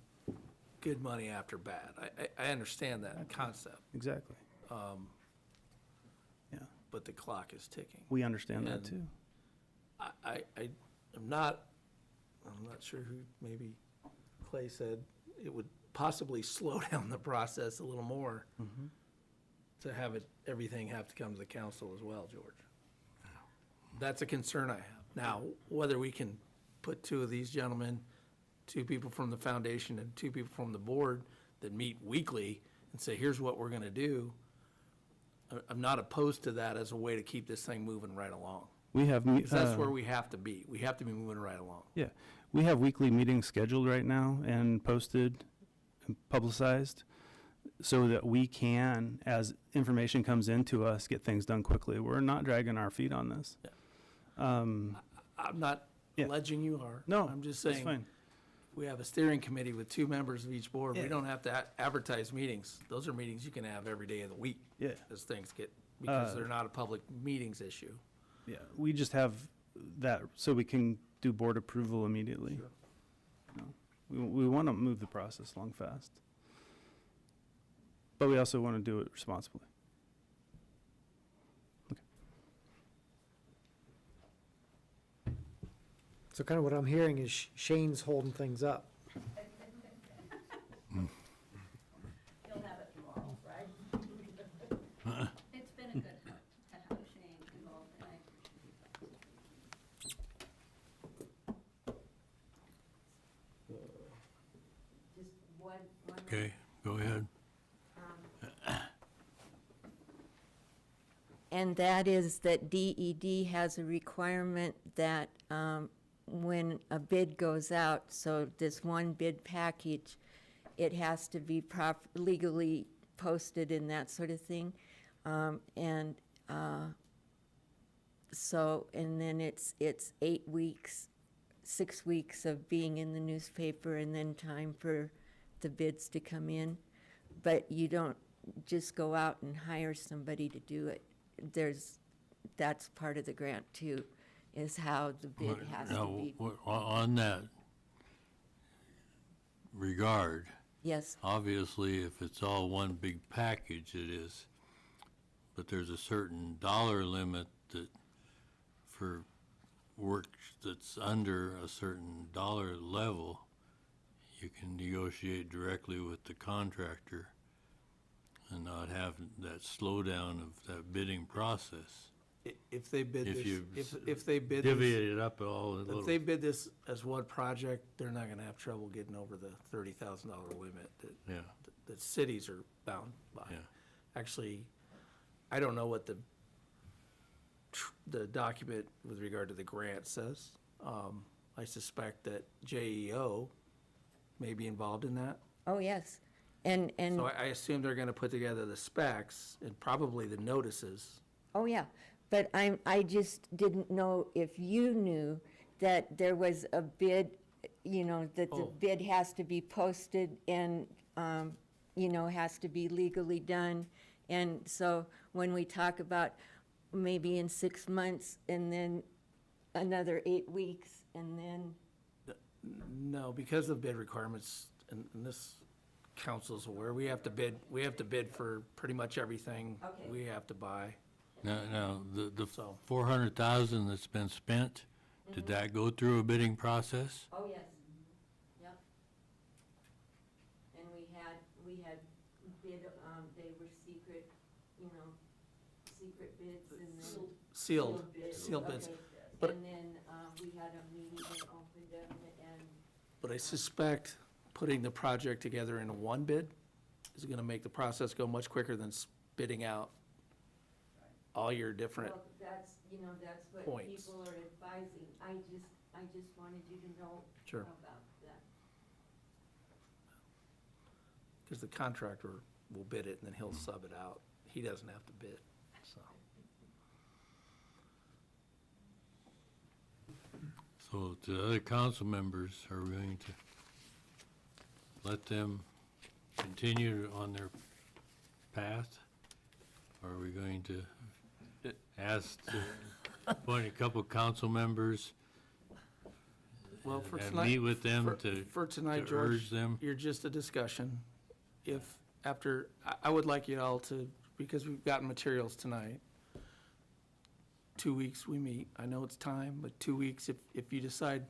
good money after bad. I understand that concept, Exactly. Yeah, but the clock is ticking. we understand that And- too. I'm not sure who, maybe Clay said it would possibly slow down the process a little more to have everything have to come to the council as well, George. That's a concern I have. Now, whether we can put two of these gentlemen, two people from the foundation and two people from the board that meet weekly and say, here's what we're gonna do, I'm not opposed to that as a way to keep this thing moving right along. We have, 'Cause that's where we have to be. We have to be moving right along. yeah, we have weekly meetings scheduled right now and posted and publicized so that we can, as information comes into us, get things done quickly. We're not dragging our feet on this. Yeah. Um, I'm not Yeah. alleging you are. No, I'm just that's saying, fine. we have a steering committee with 2 members of each board. We Yeah. don't have to advertise meetings. Those are meetings you can have every day of the week. Yeah. As things get, because they're not a public meetings issue. Yeah, we just have that so we can do board approval immediately. Sure. No, we want to move the process along fast. But we also want to do it responsibly. So kind of what I'm hearing is Shane's holding things up. You'll have it tomorrow, right? It's been a good help to have Shane involved, and I Just one. Okay, go ahead. And that is that DED has a requirement that when a bid goes out, so this one bid package, it has to be legally posted and that sort of thing. So, and then it's 8 weeks, 6 weeks of being in the newspaper and then time for the bids to come in. But you don't just go out and hire somebody to do it. That's part of the grant too, is how the bid has to Now, be. on that regard, Yes, obviously, if it's all one big package, it is. But there's a certain dollar limit that for work that's under a certain dollar level, you can negotiate directly with the contractor and not have that slowdown of that bidding process. If they bid If this, you if they bid this, Divvy it up all a if little. they bid this as one project, they're not gonna have trouble getting over the $30,000 limit Yeah, that cities are bound by. yeah. Actually, I don't know what the document with regard to the grant says. I suspect that JEO may be involved in that. oh, yes. And, So I assume they're gonna put together the specs and probably the notices. oh, yeah. But I just didn't know if you knew that there was a bid, that the Oh. bid has to be posted and, has to be legally done. And so when we talk about maybe in 6 months, and then another 8 weeks, and then, No, because of bid requirements, and this council's aware, we have to bid for pretty much everything Okay. we have to buy. Now, the So- 400,000 that's been spent, did that go through a bidding process? oh, yes, yep. And we had bid, they were secret, secret bids and then. Sealed bids. Okay. But- And then, we had a meeting and opened them, and But I suspect putting the project together in one bid is gonna make the process go much quicker than bidding out all your different, well, that's what points. people are advising. I just wanted you to know Sure. about that. because the contractor will bid it and then he'll sub it out. He doesn't have to bid, so. So to the other council members, are we going to let them continue on their path? Or are we going to ask to appoint a couple council members Well, for and tonight. meet with them for- to For tonight, to urge George, them? you're just a discussion. If, after, I would like you all to, because we've gotten materials tonight. 2 weeks we meet. I know it's time, but 2 weeks, if you decide,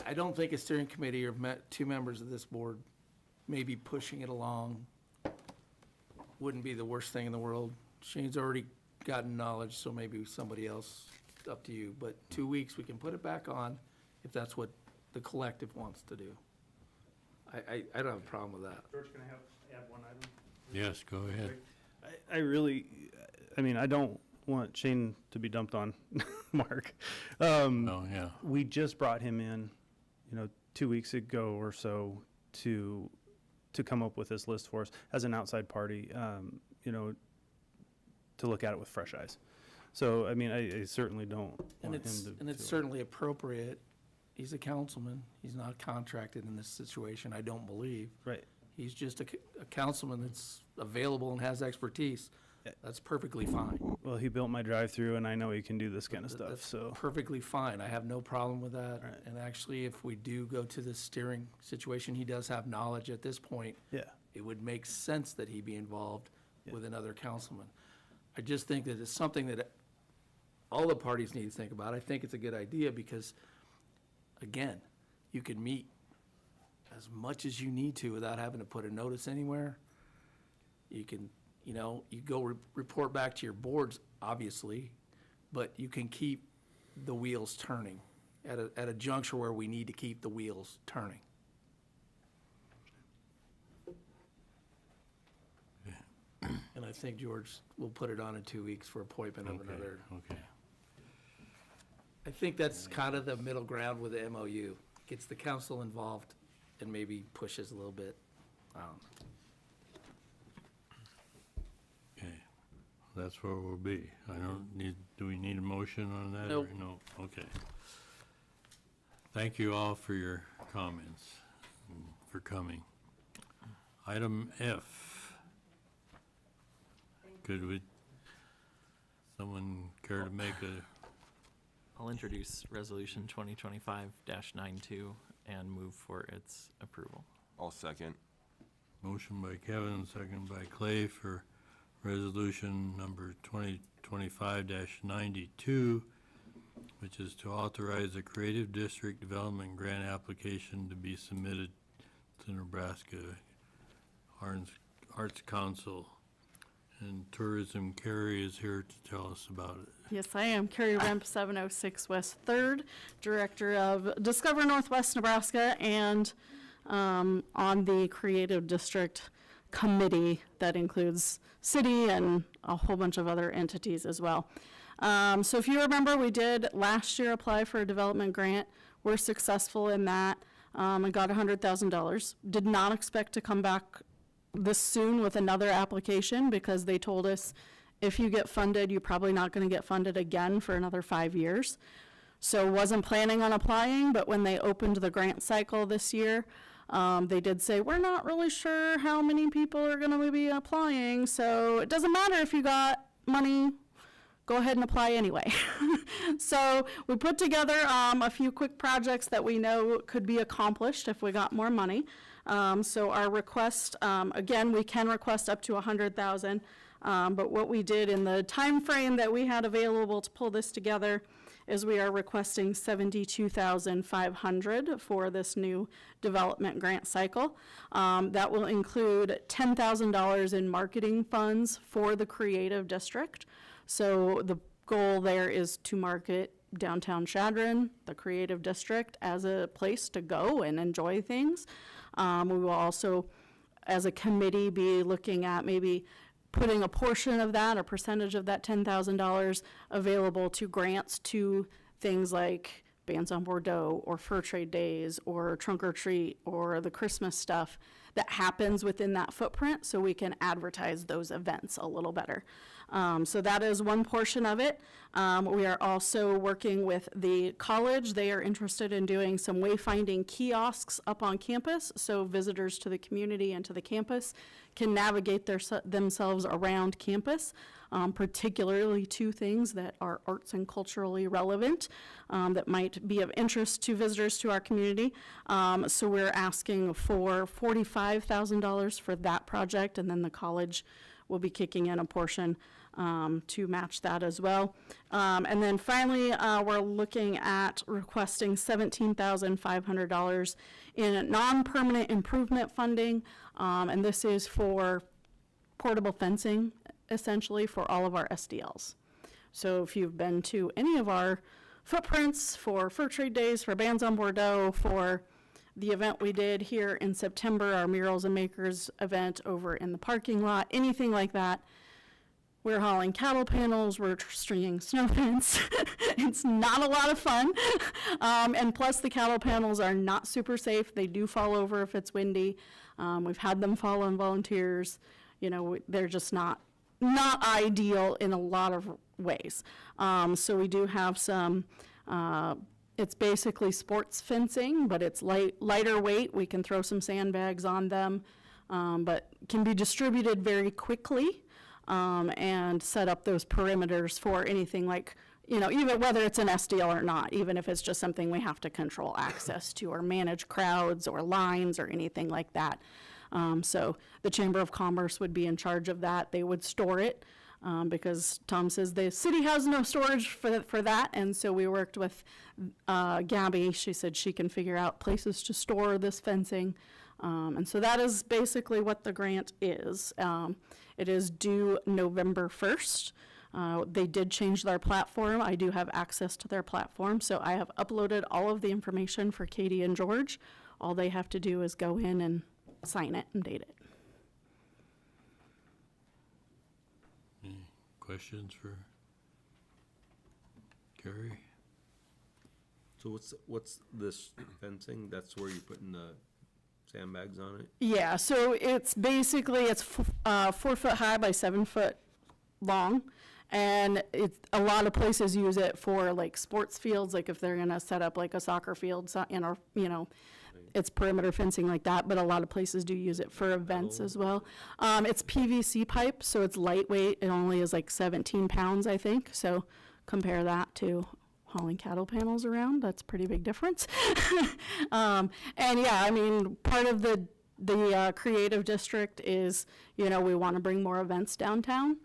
I don't think a steering committee or two members of this board maybe pushing it along wouldn't be the worst thing in the world. Shane's already gotten knowledge, so maybe somebody else, up to you. But 2 weeks, we can put it back on if that's what the collective wants to do. I don't have a problem with that. George, can I add one item? Yes, go ahead. I really, I mean, I don't want Shane to be dumped on Mark. Oh, yeah. We just brought him in, 2 weeks ago or so to come up with this list for us as an outside party, to look at it with fresh eyes. So, I mean, I certainly don't And want him it's, to. and it's certainly appropriate. He's a councilman. He's not contracted in this situation, I don't believe. Right. He's just a councilman that's available and has expertise. That's perfectly fine. Well, he built my drive-through and I know he can do this kind of stuff, That's so. perfectly fine. I have no problem with that. Right. And actually, if we do go to the steering situation, he does have knowledge at this point. Yeah. It would make sense that he be involved Yeah. with another councilman. I just think that it's something that all the parties need to think about. I think it's a good idea because, again, you can meet as much as you need to without having to put a notice anywhere. You can, you go report back to your boards, obviously, but you can keep the wheels turning at a juncture where we need to keep the wheels turning. And I think George will put it on in 2 weeks for appointment of Okay, another. okay. I think that's kind of the middle ground with the MOU. Gets the council involved and maybe pushes a little bit. I don't know. Okay, that's where we'll be. Do we need a motion on that? Nope. Or no, okay. Thank you all for your comments, and for coming. Item F. Someone care to make a, I'll introduce Resolution 2025-92 and move for its approval. I'll second. motion by Kevin, second by Clay for resolution number 2025-92, which is to authorize a creative district development grant application to be submitted to Nebraska Arts Council. And Tourism Carrie is here to tell us about it. Yes, I am. Carrie Remp, 706 West 3rd, Director of Discover Northwest Nebraska, and on the Creative District Committee that includes city and a whole bunch of other entities as well. So if you remember, we did last year apply for a development grant. We're successful in that and got $100,000. Did not expect to come back this soon with another application because they told us if you get funded, you're probably not going to get funded again for another 5 years. So wasn't planning on applying, but when they opened the grant cycle this year, they did say, we're not really sure how many people are going to be applying, so it doesn't matter if you got money go ahead and apply anyway. So we put together a few quick projects that we know could be accomplished if we got more money. So our request, again, we can request up to 100,000, but what we did in the time frame that we had available to pull this together is we are requesting 72,500 for this new development grant cycle. That will include $10,000 in marketing funds for the creative district. So the goal there is to market downtown Chadron, the creative district, as a place to go and enjoy things. We will also, as a committee, be looking at maybe putting a portion of that, a percentage of that $10,000 available to grants to things like Bands on Bordeaux or Fur Trade Days or Trunk or Treat or the Christmas stuff that happens within that footprint, so we can advertise those events a little better. So that is one portion of it. We are also working with the college. They are interested in doing some wayfinding kiosks up on campus, so visitors to the community and to the campus can navigate themselves around campus, particularly to things that are arts and culturally relevant, that might be of interest to visitors to our community. So we're asking for $45,000 for that project, and then the college will be kicking in a portion to match that as well. And then finally, we're looking at requesting $17,500 in non-permanent improvement funding, and this is for portable fencing, essentially, for all of our SDLs. So if you've been to any of our footprints for Fur Trade Days, for Bands on Bordeaux, for the event we did here in September, our Murals and Makers event over in the parking lot, anything like that, we're hauling cattle panels, we're stringing snow fence. It's not a lot of fun. And plus the cattle panels are not super safe. They do fall over if it's windy. We've had them fall on volunteers. You know, they're just not ideal in a lot of ways. So we do have some, it's basically sports fencing, but it's lighter weight. We can throw some sandbags on them, but can be distributed very quickly. And set up those perimeters for anything like, you know, even whether it's an SDL or not, even if it's just something we have to control access to or manage crowds or lines or anything like that. So the Chamber of Commerce would be in charge of that. They would store it because Tom says the city has no storage for that. And so we worked with Gabby. She said she can figure out places to store this fencing. And so that is basically what the grant is. It is due November 1st. They did change their platform. I do have access to their platform, so I have uploaded all of the information for Katie and George. All they have to do is go in and sign it and date it. Any questions for Carrie? So what's this fencing? That's where you're putting the sandbags on it? Yeah, so it's basically, it's 4 foot high by 7 foot long. And a lot of places use it for like sports fields, like if they're gonna set up like a soccer field, it's perimeter fencing like that, but a lot of places do use it for events as well. It's PVC pipe, so it's lightweight. It only is like 17 pounds, I think. So compare that to hauling cattle panels around. That's a pretty big difference. And yeah, I mean, part of the creative district is, you know, we want to bring more events downtown.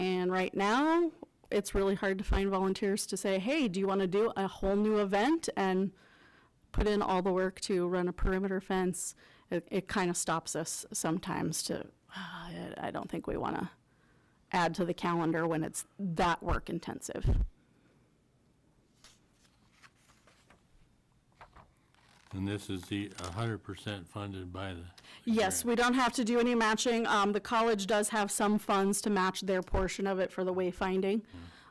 And right now, it's really hard to find volunteers to say, hey, do you want to do a whole new event and put in all the work to run a perimeter fence? It kind of stops us sometimes to, I don't think we want to add to the calendar when it's that work intensive. And this is the 100% funded by the... Yes, we don't have to do any matching. The college does have some funds to match their portion of it for the wayfinding.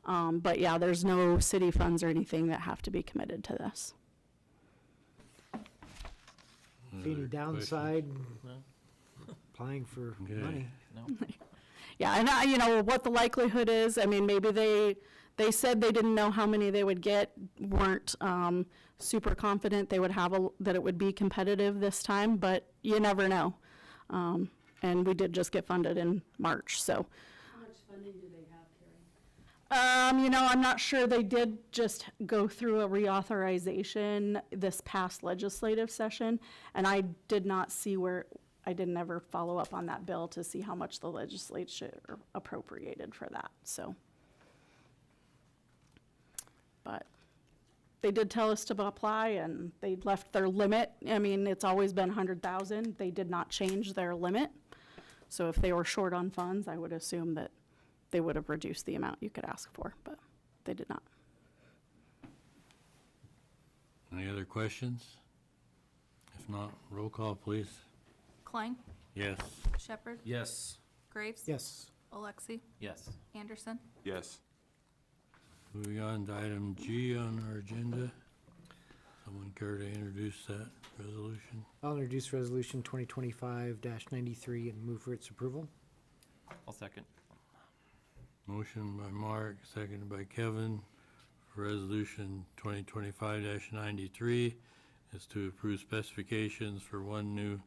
But yeah, there's no city funds or anything that have to be committed to this. Any downside, applying for money? Yeah, and you know what the likelihood is. I mean, maybe they said they didn't know how many they would get, weren't super confident they would have that it would be competitive this time, but you never know. And we did just get funded in March, so. How much funding do they have, I'm not sure. They did just go through a reauthorization this past legislative session, and I did not see I didn't ever follow up on that bill to see how much the legislature appropriated for that, so. But they did tell us to apply, and they left their limit. I mean, it's always been 100,000. They did not change their limit. So if they were short on funds, I would assume that they would have reduced the amount you could ask for, but they did not. Any other questions? If not, roll call, please. Klein, Yes. Shepherd, Yes. Graves. Yes. Alexi, Yes. Anderson. Yes. Moving on to item G on our agenda. Someone care to introduce that resolution? I'll introduce Resolution 2025-93 and move for its approval. I'll second. Motion by Mark, seconded by Kevin, for resolution 2025-93 is to approve specifications for one new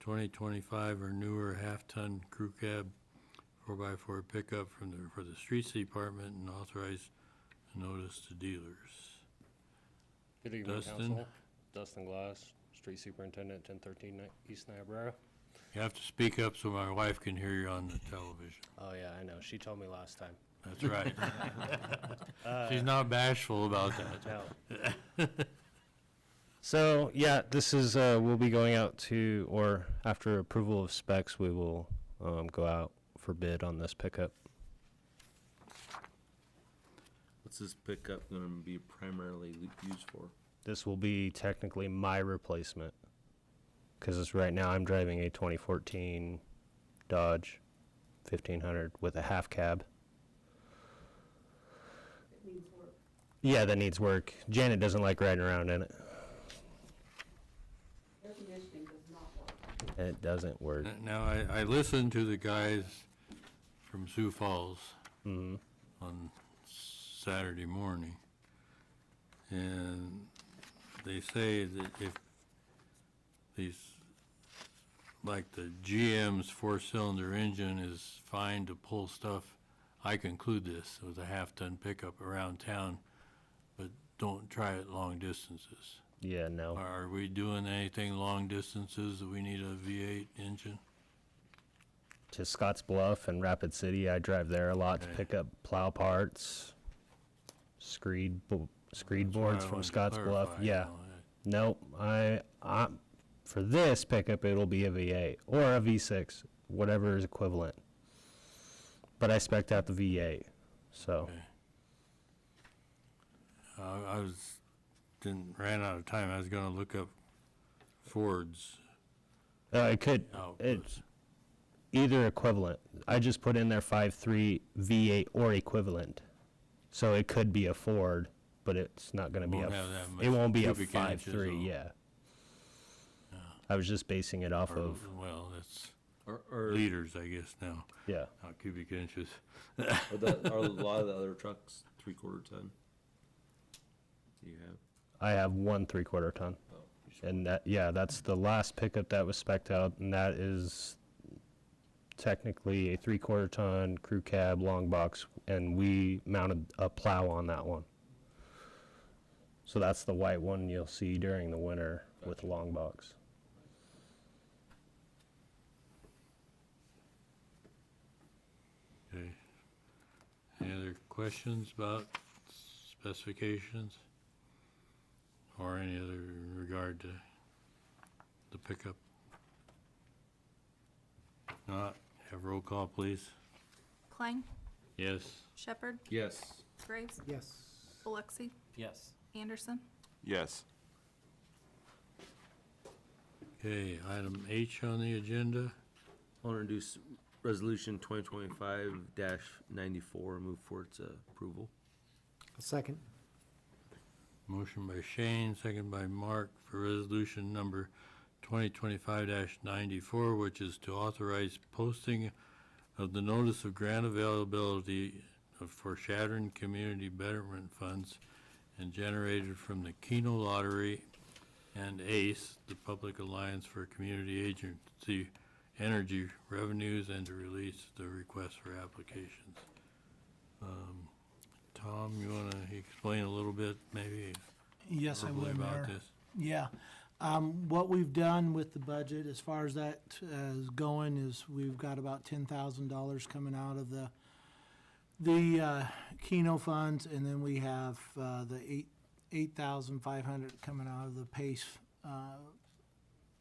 2025 or newer half-ton crew cab 4x4 pickup for the streets department and authorize a notice to dealers. Good evening, Dustin? Council. Dustin Glass, Street Superintendent, 1013 East Niobrara. You have to speak up so my wife can hear you on the television. Oh, yeah, I know. She told me last time. That's right. She's not bashful about that. No. So, yeah, this is, we'll be going out to, or after approval of specs, we will go out for bid on this pickup. What's this pickup gonna be primarily used for? This will be technically my replacement. Because right now I'm driving a 2014 Dodge 1500 with a half cab. It needs work. Yeah, that needs work. Janet doesn't like riding around in it. Air conditioning does not work. It doesn't work. Now, I listened to the guys from Sioux Falls Mhm. on Saturday morning, and they say that if these, like the GM's four-cylinder engine is fine to pull stuff, I conclude this with a half-ton pickup around town, but don't try it long distances. Yeah, no. Are we doing anything long distances that we need a V8 engine? To Scotts Bluff and Rapid City, I drive there a lot to Okay. pick up plow parts, screed boards That's what I from wanted to Scotts Bluff. clarify, Yeah. you know, Nope. I for this pickup, it'll be a V8 or a V6, whatever is equivalent. But I spec'd out the V8, so. Okay. I ran out of time. I was gonna look up Ford's It could, outputs. it's either equivalent. I just put in there 5.3 V8 or equivalent. So it could be a Ford, but it's not gonna be Won't a, have that it much won't be a cubic inches 5.3, on- yeah. I was just basing it off Or, of, well, that's Or liters, I guess, now, yeah. not cubic inches. are a lot of the other trucks 3/4 ton? Do you have? I have 1 3/4 ton. Oh, you should- And that, yeah, that's the last pickup that was spec'd out, and that is technically a 3/4 ton crew cab long box, and we mounted a plow on that one. So that's the white one you'll see during the winter with the long box. Okay. Any other questions about specifications? Or any other in regard to the pickup? Not, have roll call, please. Klein, Yes. Shepherd, Yes. Graves, Yes. Alexi, Yes. Anderson. Yes. Okay, item H on the agenda. I'll introduce resolution 2025-94, move for its approval. A second. Motion by Shane, second by Mark for resolution number 2025-94, which is to authorize posting of the notice of grant availability for Chadron Community Betterment Funds and generated from the Keno Lottery and ACE, the Public Alliance for Community Agency Energy Revenues, and to release the request for applications. Tom, you want to explain a little bit, maybe Yes, I verbally will, about Mayor. this? Yeah. What we've done with the budget, as far as that is going, is we've got about $10,000 coming out of the Keno funds, and then we have the 8,500 coming out of the PACE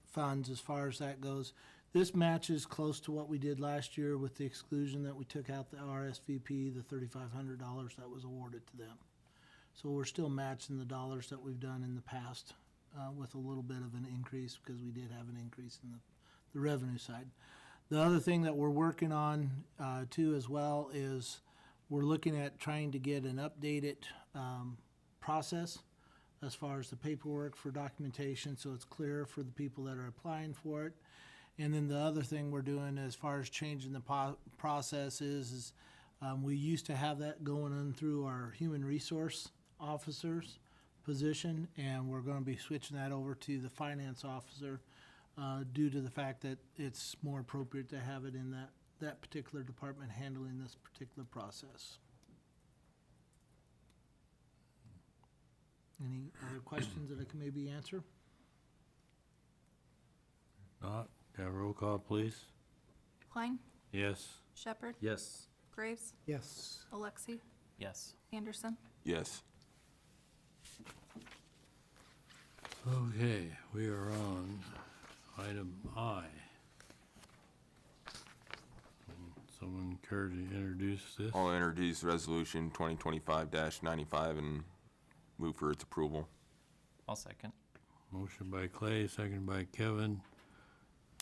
funds as far as that goes. This matches close to what we did last year with the exclusion that we took out the RSVP, the $3,500 that was awarded to them. So we're still matching the dollars that we've done in the past with a little bit of an increase because we did have an increase in the revenue side. The other thing that we're working on too as well is we're looking at trying to get an updated process as far as the paperwork for documentation, so it's clear for the people that are applying for it. And then the other thing we're doing as far as changing the process is we used to have that going on through our human resource officers position, and we're going to be switching that over to the finance officer due to the fact that it's more appropriate to have it in that particular department handling this particular process. Any other questions that I can maybe answer? Not, have a roll call, please. Klein, Yes. Shepherd, Yes. Graves, Yes. Alexi, Yes. Anderson. Yes. Okay, we are on item I. Someone care to introduce this? I'll introduce resolution 2025-95 and move for its approval. I'll second. Motion by Clay, seconded by Kevin,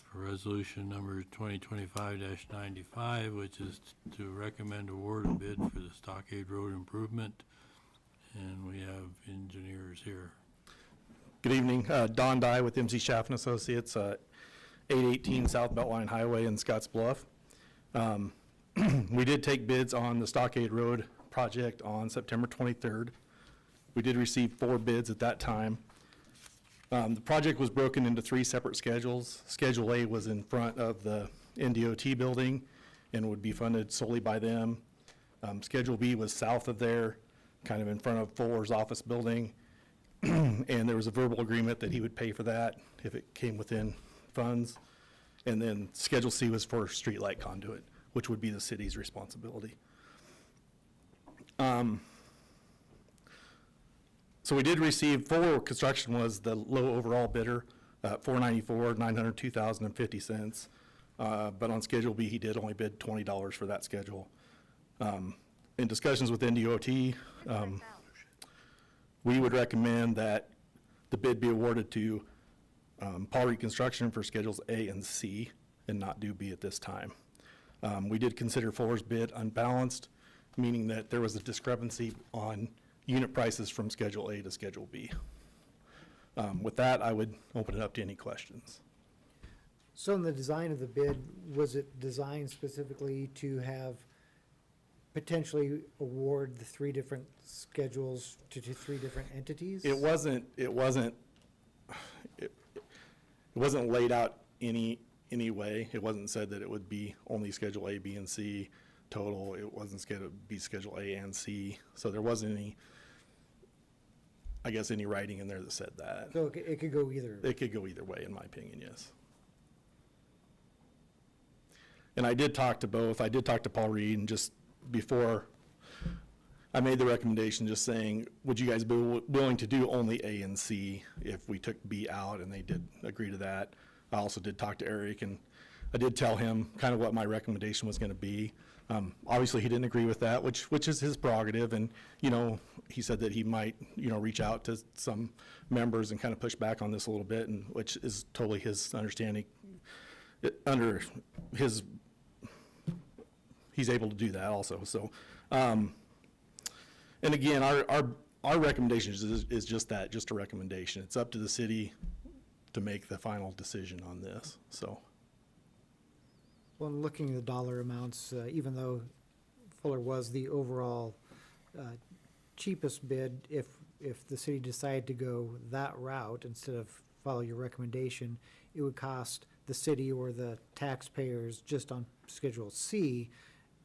for resolution number 2025-95, which is to recommend award a bid for the Stockade Road improvement. And we have engineers here. Good evening, Don Dye with MC Schaff and Associates, 818 South Beltline Highway in Scotts Bluff. We did take bids on the Stockade Road project on September 23rd. We did receive 4 bids at that time. The project was broken into 3 separate schedules. Schedule A was in front of the NDOT building and would be funded solely by them. Schedule B was south of there, kind of in front of Fuller's office building. And there was a verbal agreement that he would pay for that if it came within funds. And then Schedule C was for streetlight conduit, which would be the city's responsibility. So we did receive, Fuller Construction was the low overall bidder, $494, $902,050. But on Schedule B, he did only bid $20 for that schedule. In discussions with NDOT, we would recommend that the bid be awarded to Paul Reed Construction for Schedules A and C and not do B at this time. We did consider Fuller's bid unbalanced, meaning that there was a discrepancy on unit prices from Schedule A to Schedule B. With that, I would open it up to any questions. So in the design of the bid, was it designed specifically to have potentially award the 3 different schedules to 3 different entities? It wasn't laid out any way. It wasn't said that it would be only Schedule A, B, and C total. It wasn't scheduled to be Schedule A and C. So there wasn't any, I guess, any writing in there that said that. So it could go either. It could go either way, in my opinion, yes. And I did talk to both. I did talk to Paul Reed, and just before I made the recommendation, just saying, would you guys be willing to do only A and C if we took B out? And they did agree to that. I also did talk to Eric, and I did tell him kind of what my recommendation was going to be. Obviously, he didn't agree with that, which is his prerogative. And, you know, he said that he might, you know, reach out to some members and kind of push back on this a little bit, and which is totally his understanding. Under his, he's able to do that also. So, and again, our recommendation is just that, just a recommendation. It's up to the city to make the final decision on this, so. Well, looking at the dollar amounts, even though Fuller was the overall cheapest bid, if the city decided to go that route instead of follow your recommendation, it would cost the city or the taxpayers just on Schedule C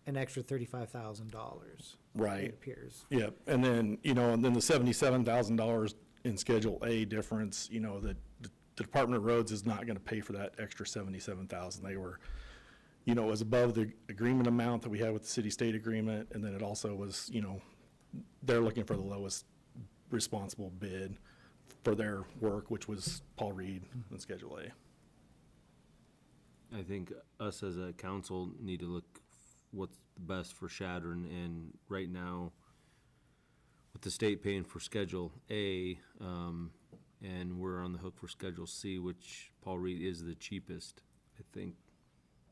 an extra $35,000. It Right. appears. Yep, and then, and then the $77,000 in Schedule A difference, the Department of Roads is not gonna pay for that extra 77,000. They were, it was above the agreement amount that we had with the city-state agreement, and then it also was, they're looking for the lowest responsible bid for their work, which was Paul Reed in Schedule A. I think us as a council need to look what's the best for Chadron, and right now, with the state paying for Schedule A, and we're on the hook for Schedule C, which Paul Reed is the cheapest, I think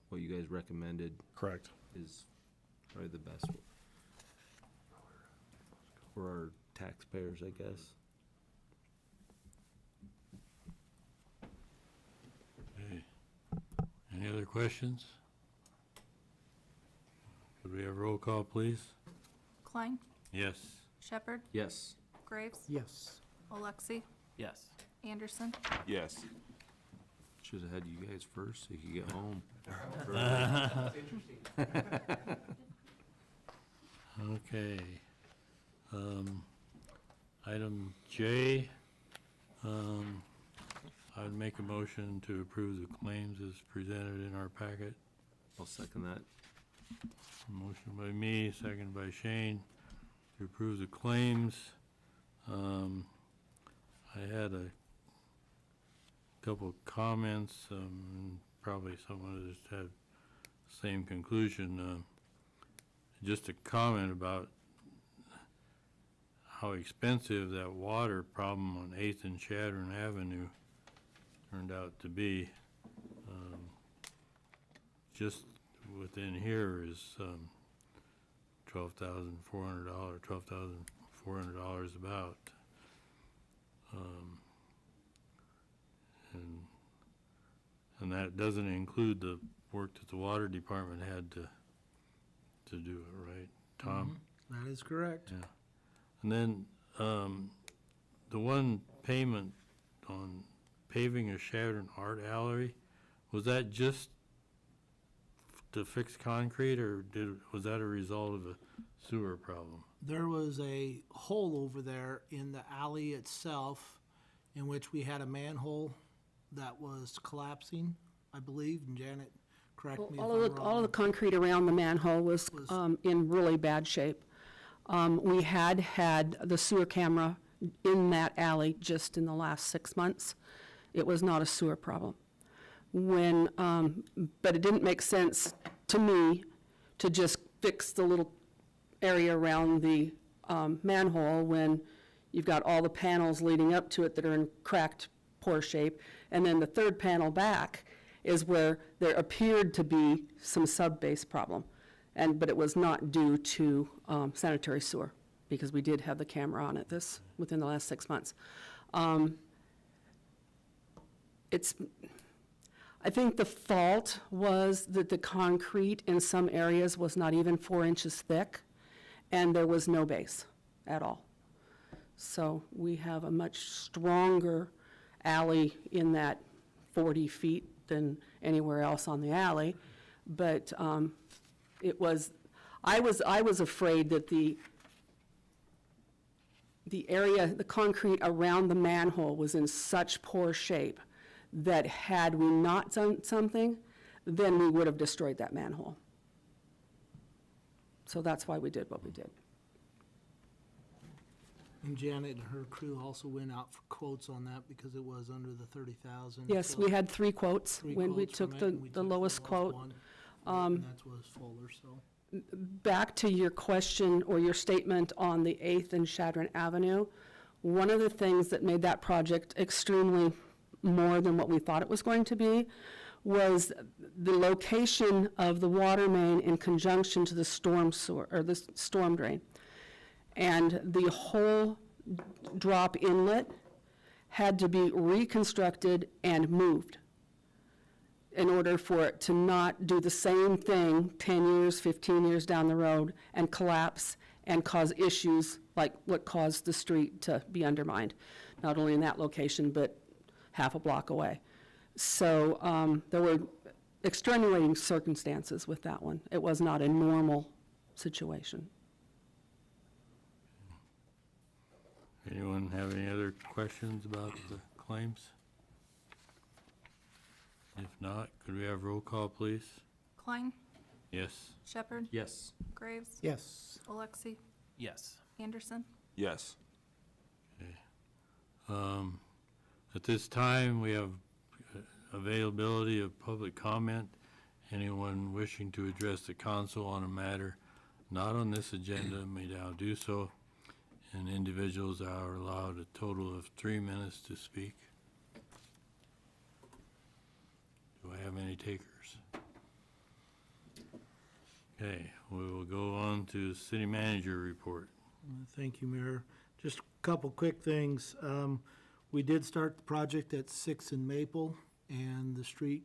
what you guys recommended Correct. is probably the best for our taxpayers, I guess. Okay. Any other questions? Could we have roll call, please? Klein, Yes. Shepherd, Yes. Graves, Yes. Alexi, Yes. Anderson. Yes. Should have had you guys first so you could get home. Okay. Item J, I'd make a motion to approve the claims as presented in our packet. I'll second that. Motion by me, second by Shane, to approve the claims. I had a couple of comments, probably some others had the same conclusion. Just a comment about how expensive that water problem on 8th and Chadron Avenue turned out to be. Just within here is $12,400, $12,400 about. And that doesn't include the work that the water department had to do it, right, Tom? That is correct. Yeah. And then, the one payment on paving of Chadron Art Gallery, was that just to fix concrete, or was that a result of a sewer problem? There was a hole over there in the alley itself in which we had a manhole that was collapsing, I believe, and Janet, correct me if I'm wrong. All of the concrete around the manhole was in really bad shape. We had the sewer camera in that alley just in the last 6 months. It was not a sewer problem. But it didn't make sense to me to just fix the little area around the manhole when you've got all the panels leading up to it that are in cracked, poor shape. And then the third panel back is where there appeared to be some sub-base problem. But it was not due to sanitary sewer, because we did have the camera on it within the last 6 months. I think the fault was that the concrete in some areas was not even 4 inches thick, and there was no base at all. So we have a much stronger alley in that 40 feet than anywhere else on the alley. But I was afraid that the concrete around the manhole was in such poor shape that had we not done something, then we would have destroyed that manhole. So that's why we did what we did. And Janet and her crew also went out for quotes on that because it was under the 30,000. Yes, So we had 3 quotes. three When we quotes from took it, the and we the took lowest quote. one. And that was Fuller, so. Back to your question or your statement on the 8th and Chadron Avenue, one of the things that made that project extremely more than what we thought it was going to be was the location of the water main in conjunction to the storm sewer, or the storm drain. And the whole drop inlet had to be reconstructed and moved in order for it to not do the same thing 10 years, 15 years down the road and collapse and cause issues like what caused the street to be undermined, not only in that location, but half a block away. So there were extenuating circumstances with that one. It was not a normal situation. Anyone have any other questions about the claims? If not, could we have roll call, please? Klein, Yes. Shepherd, Yes. Graves, Yes. Alexi, Yes. Anderson. Yes. At this time, we have availability of public comment. Anyone wishing to address the council on a matter not on this agenda may now do so, and individuals are allowed a total of 3 minutes to speak. Do I have any takers? Okay, we will go on to city manager report. Thank you, Mayor. Just a couple quick things. We did start the project at 6th and Maple, and the street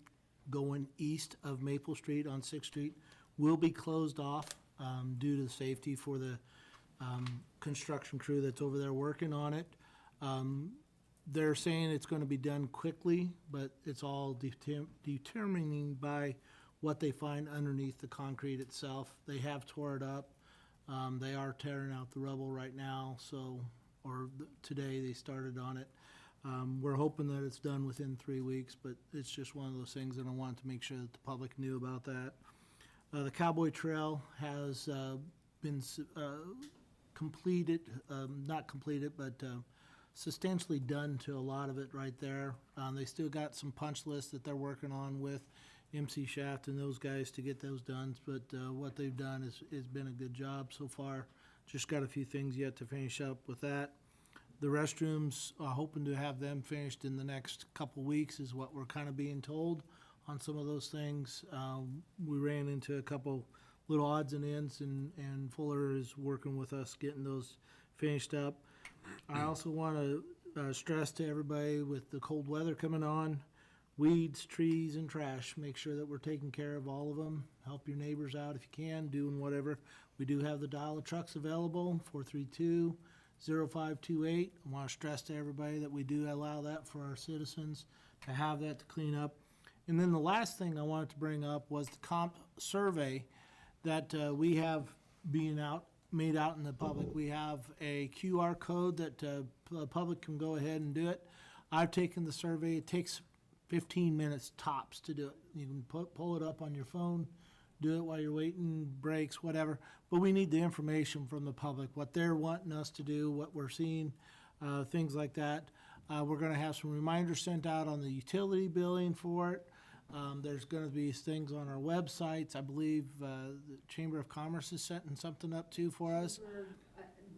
going east of Maple Street on 6th Street will be closed off due to the safety for the construction crew that's over there working on it. They're saying it's going to be done quickly, but it's all determining by what they find underneath the concrete itself. They have tore it up. They are tearing out the rubble right now, today they started on it. We're hoping that it's done within 3 weeks, but it's just one of those things that I wanted to make sure that the public knew about that. The Cowboy Trail has been completed, not completed, but substantially done to a lot of it right there. They still got some punch lists that they're working on with MC Shaft and those guys to get those done, but what they've done has been a good job so far. Just got a few things yet to finish up with that. The restrooms, hoping to have them finished in the next couple weeks is what we're kind of being told on some of those things. We ran into a couple little odds and ends, and Fuller is working with us getting those finished up. I also want to stress to everybody with the cold weather coming on, weeds, trees, and trash, make sure that we're taking care of all of them. Help your neighbors out if you can, doing whatever. We do have the dial of trucks available, 432-0528. I want to stress to everybody that we do allow that for our citizens to have that to clean up. And then the last thing I wanted to bring up was the survey that we have made out in the public. We have a QR code that the public can go ahead and do it. I've taken the survey. It takes 15 minutes tops to do it. You can pull it up on your phone, do it while you're waiting, breaks, whatever. But we need the information from the public, what they're wanting us to do, what we're seeing, things like that. We're going to have some reminders sent out on the utility billing for it. There's going to be things on our websites. I believe the Chamber of Commerce is setting something up too for us.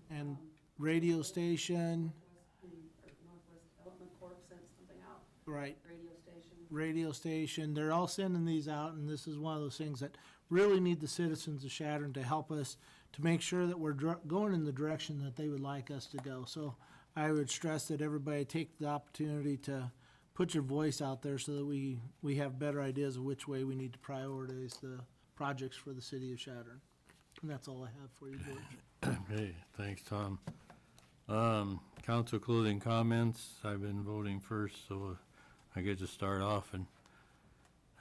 And radio station. Northwest Development Corp sent something out. Right. Radio station. Radio station. They're all sending these out, and this is one of those things that really need the citizens of Chadron to help us to make sure that we're going in the direction that they would like us to go. So I would stress that everybody take the opportunity to put your voice out there so that we have better ideas of which way we need to prioritize the projects for the city of Chadron. And that's all I have for you, George. Okay, thanks, Tom. Council closing comments. I've been voting first, so I get to start off, and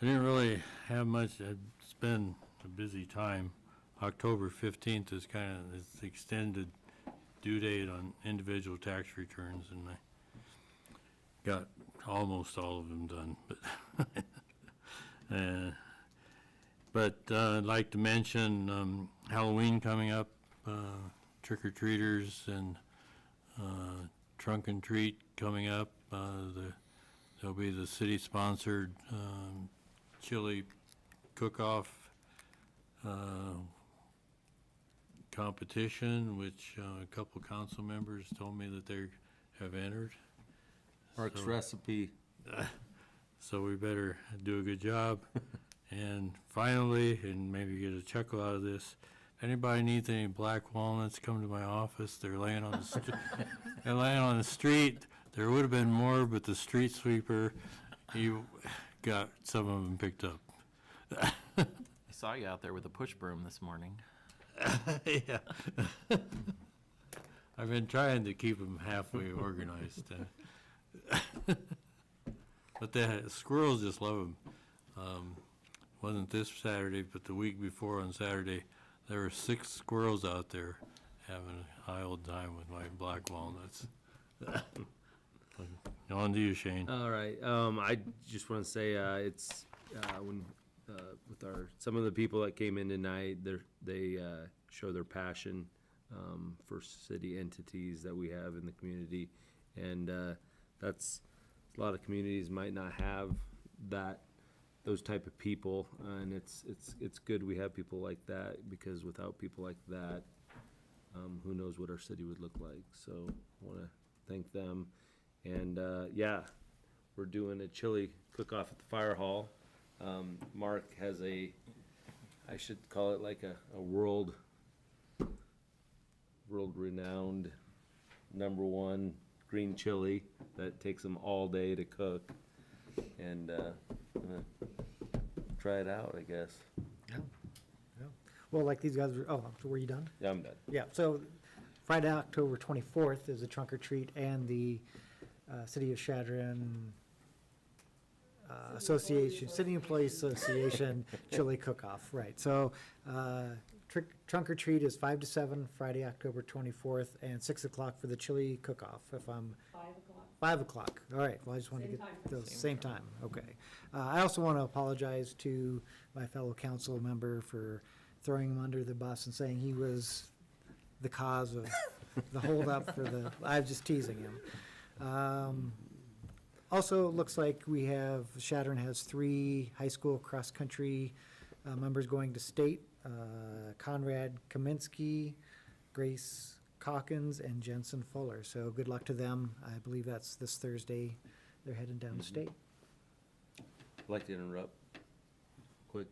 I didn't really have much. It's been a busy time. October 15th is it's the extended due date on individual tax returns, and I got almost all of them done, but I'd like to mention Halloween coming up, trick-or-treaters and trunk and treat coming up. There'll be the city-sponsored chili cook-off competition, which a couple council members told me that they have entered. Mark's recipe. So we better do a good job. And finally, and maybe get a chuckle out of this, if anybody needs any black walnuts, come to my office. They're laying on the they're laying on the street. There would have been more, but the street sweeper, he got some of them picked up. I saw you out there with a push broom this morning. Yeah. I've been trying to keep them halfway organized. But the squirrels just love them. Wasn't this Saturday, but the week before on Saturday, there were 6 squirrels out there having a high old time with my black walnuts. On to you, Shane. All right, I just want to say, it's, when, with some of the people that came in tonight, they show their passion, for city entities that we have in the community. And, that's, a lot of communities might not have those type of people, and it's good we have people like that, because without people like that, who knows what our city would look like. So I want to thank them. And yeah, we're doing a chili cook-off at the fire hall. Mark has I should call it like a world-renowned #1 green chili that takes them all day to cook. And I'm gonna try it out, I guess. Yeah. Well, like these guys were you done? Yeah, I'm done. Yeah, so Friday, October 24th is a trunk or treat and the City of Chadron Association, City Employees Association Chili Cook-Off, right. So trunk or treat is 5 to 7, Friday, October 24th, and 6 o'clock for the chili cook-off, if I'm. 5 o'clock, all right, well, I just wanted to get those, same time, okay. I also want to apologize to my fellow council member for throwing him under the bus and saying he was the cause of the holdup I was just teasing him. Also, it looks like Chadron has 3 high school cross-country members going to state, Conrad Kaminsky, Grace Calkins, and Jensen Fuller. So good luck to them. I believe that's this Thursday. They're heading down to state. I'd like to interrupt quick.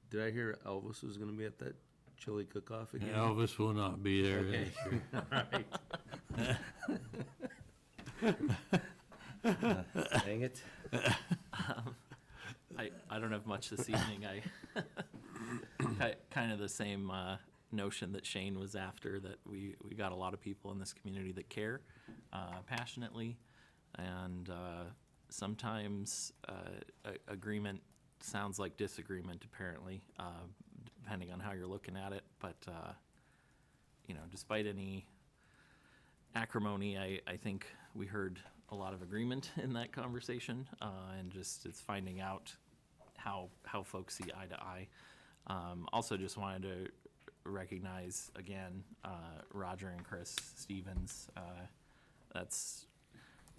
Did I hear Elvis was gonna be at that chili cook-off again? Elvis will not be there Okay. this year. All right. Dang it. I don't have much this evening. Kind of the same notion that Shane was after, that we got a lot of people in this community that care passionately, and sometimes agreement sounds like disagreement, apparently, depending on how you're looking at it. But despite any acrimony, I think we heard a lot of agreement in that conversation, and just it's finding out how folks see eye to eye. Also, just wanted to recognize again Roger and Chris Stevens. That's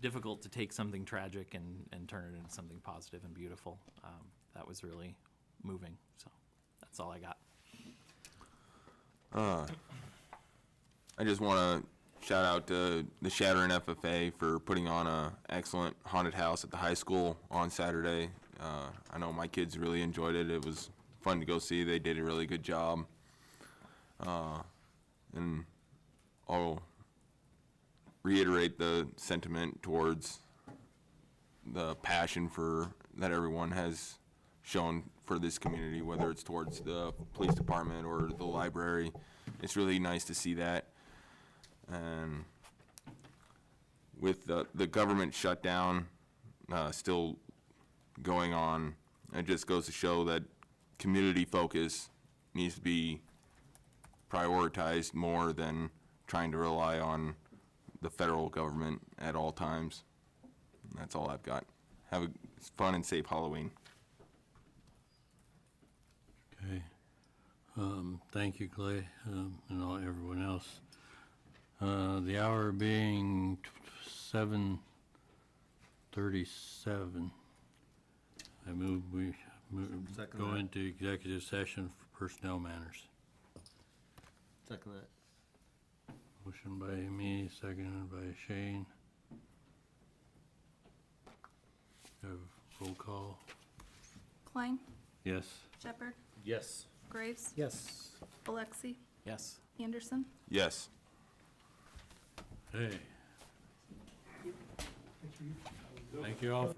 difficult to take something tragic and turn it into something positive and beautiful. That was really moving. So that's all I got. I just want to shout out to the Chadron FFA for putting on a excellent haunted house at the high school on Saturday. I know my kids really enjoyed it. It was fun to go see. They did a really good job. And I'll reiterate the sentiment towards the passion that everyone has shown for this community, whether it's towards the police department or the library. It's really nice to see that. And with the government shutdown still going on, it just goes to show that community focus needs to be prioritized more than trying to rely on the federal government at all times. That's all I've got. Have a fun and safe Halloween. Okay. Thank you, Clay, and everyone else. The hour being 7:37. I move we go into executive session for personnel matters. Second that. Motion by me, seconded by Shane. Have roll call. Klein, Yes. Shepherd, Yes. Graves, Yes. Alexi, Yes. Anderson. Yes. Hey. Thank you all.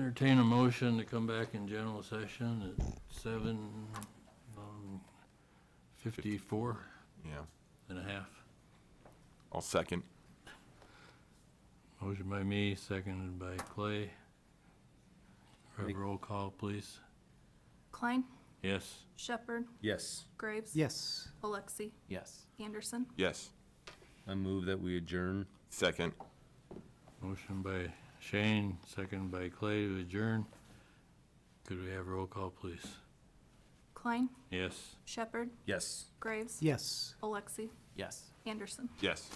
Entertain a motion to come back in general session at 7:54 Yeah, and a half. I'll second. Motion by me, seconded by Clay. Have a roll call, please. Klein, Yes. Shepherd, Yes. Graves. Yes. Alexi, Yes. Anderson. Yes. I move that we adjourn. Second. Motion by Shane, seconded by Clay to adjourn. Could we have a roll call, please? Klein, Yes. Shepherd, Yes. Graves. Yes. Alexi, Yes. Anderson. Yes.